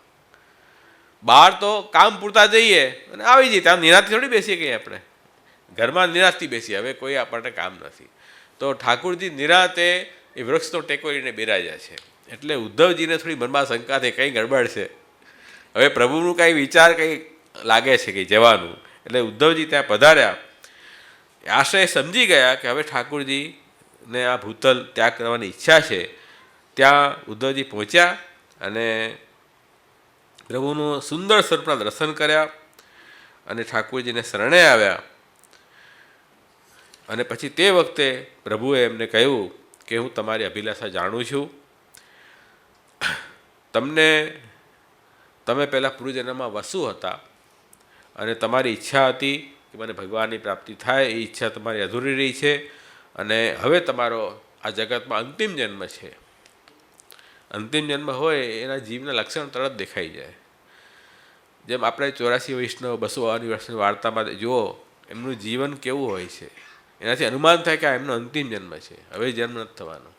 બહાર તો કામ પૂરતા જઈએ અને આવી જઈએ, ત્યાં નિરાંતે થોડી બેસીએ કંઈ આપણે. ઘરમાં નિરાંતથી બેસીએ, હવે કોઈ આપણને કામ નથી. તો ઠાકુરજી નિરાંતે એ વૃક્ષનો ટેકો લઈને બિરાજ્યા છે. એટલે ઉદ્ધવજીને થોડી મનમાં શંકા થઈ, કંઈ ગડબડ છે, હવે પ્રભુનું કાંઈ વિચાર કંઈ લાગે છે કંઈ જવાનું. એટલે ઉદ્ધવજી ત્યાં પધાર્યા. આશ્રય સમજી ગયા કે હવે ઠાકુરજીને આ ભૂતલ ત્યાગ કરવાની ઈચ્છા છે. ત્યાં ઉદ્ધવજી પહોંચ્યા અને પ્રભુનું સુંદર સ્વરૂપના દર્શન કર્યા અને ઠાકુરજીને શરણે આવ્યા. અને પછી તે વખતે પ્રભુએ એમને કહ્યું કે હું તમારી અભિલાષા જાણું છું. તમે પહેલાં પૂર્વજન્મમાં વસુ હતા અને તમારી ઈચ્છા હતી કે મને ભગવાનની પ્રાપ્તિ થાય. એ ઈચ્છા તમારી અધૂરી રહી છે અને હવે તમારો આ જગતમાં અંતિમ જન્મ છે. અંતિમ જન્મ હોય એના જીવના લક્ષણ તરત દેખાઈ જાય. જેમ આપણે 84 વૈષ્ણવ 200 વર્ષની વાર્તામાં જુઓ એમનું જીવન કેવું હોય છે, એનાથી અનુમાન થાય કે આ એમનો અંતિમ જન્મ છે, હવે જન્મ નથી થવાનો.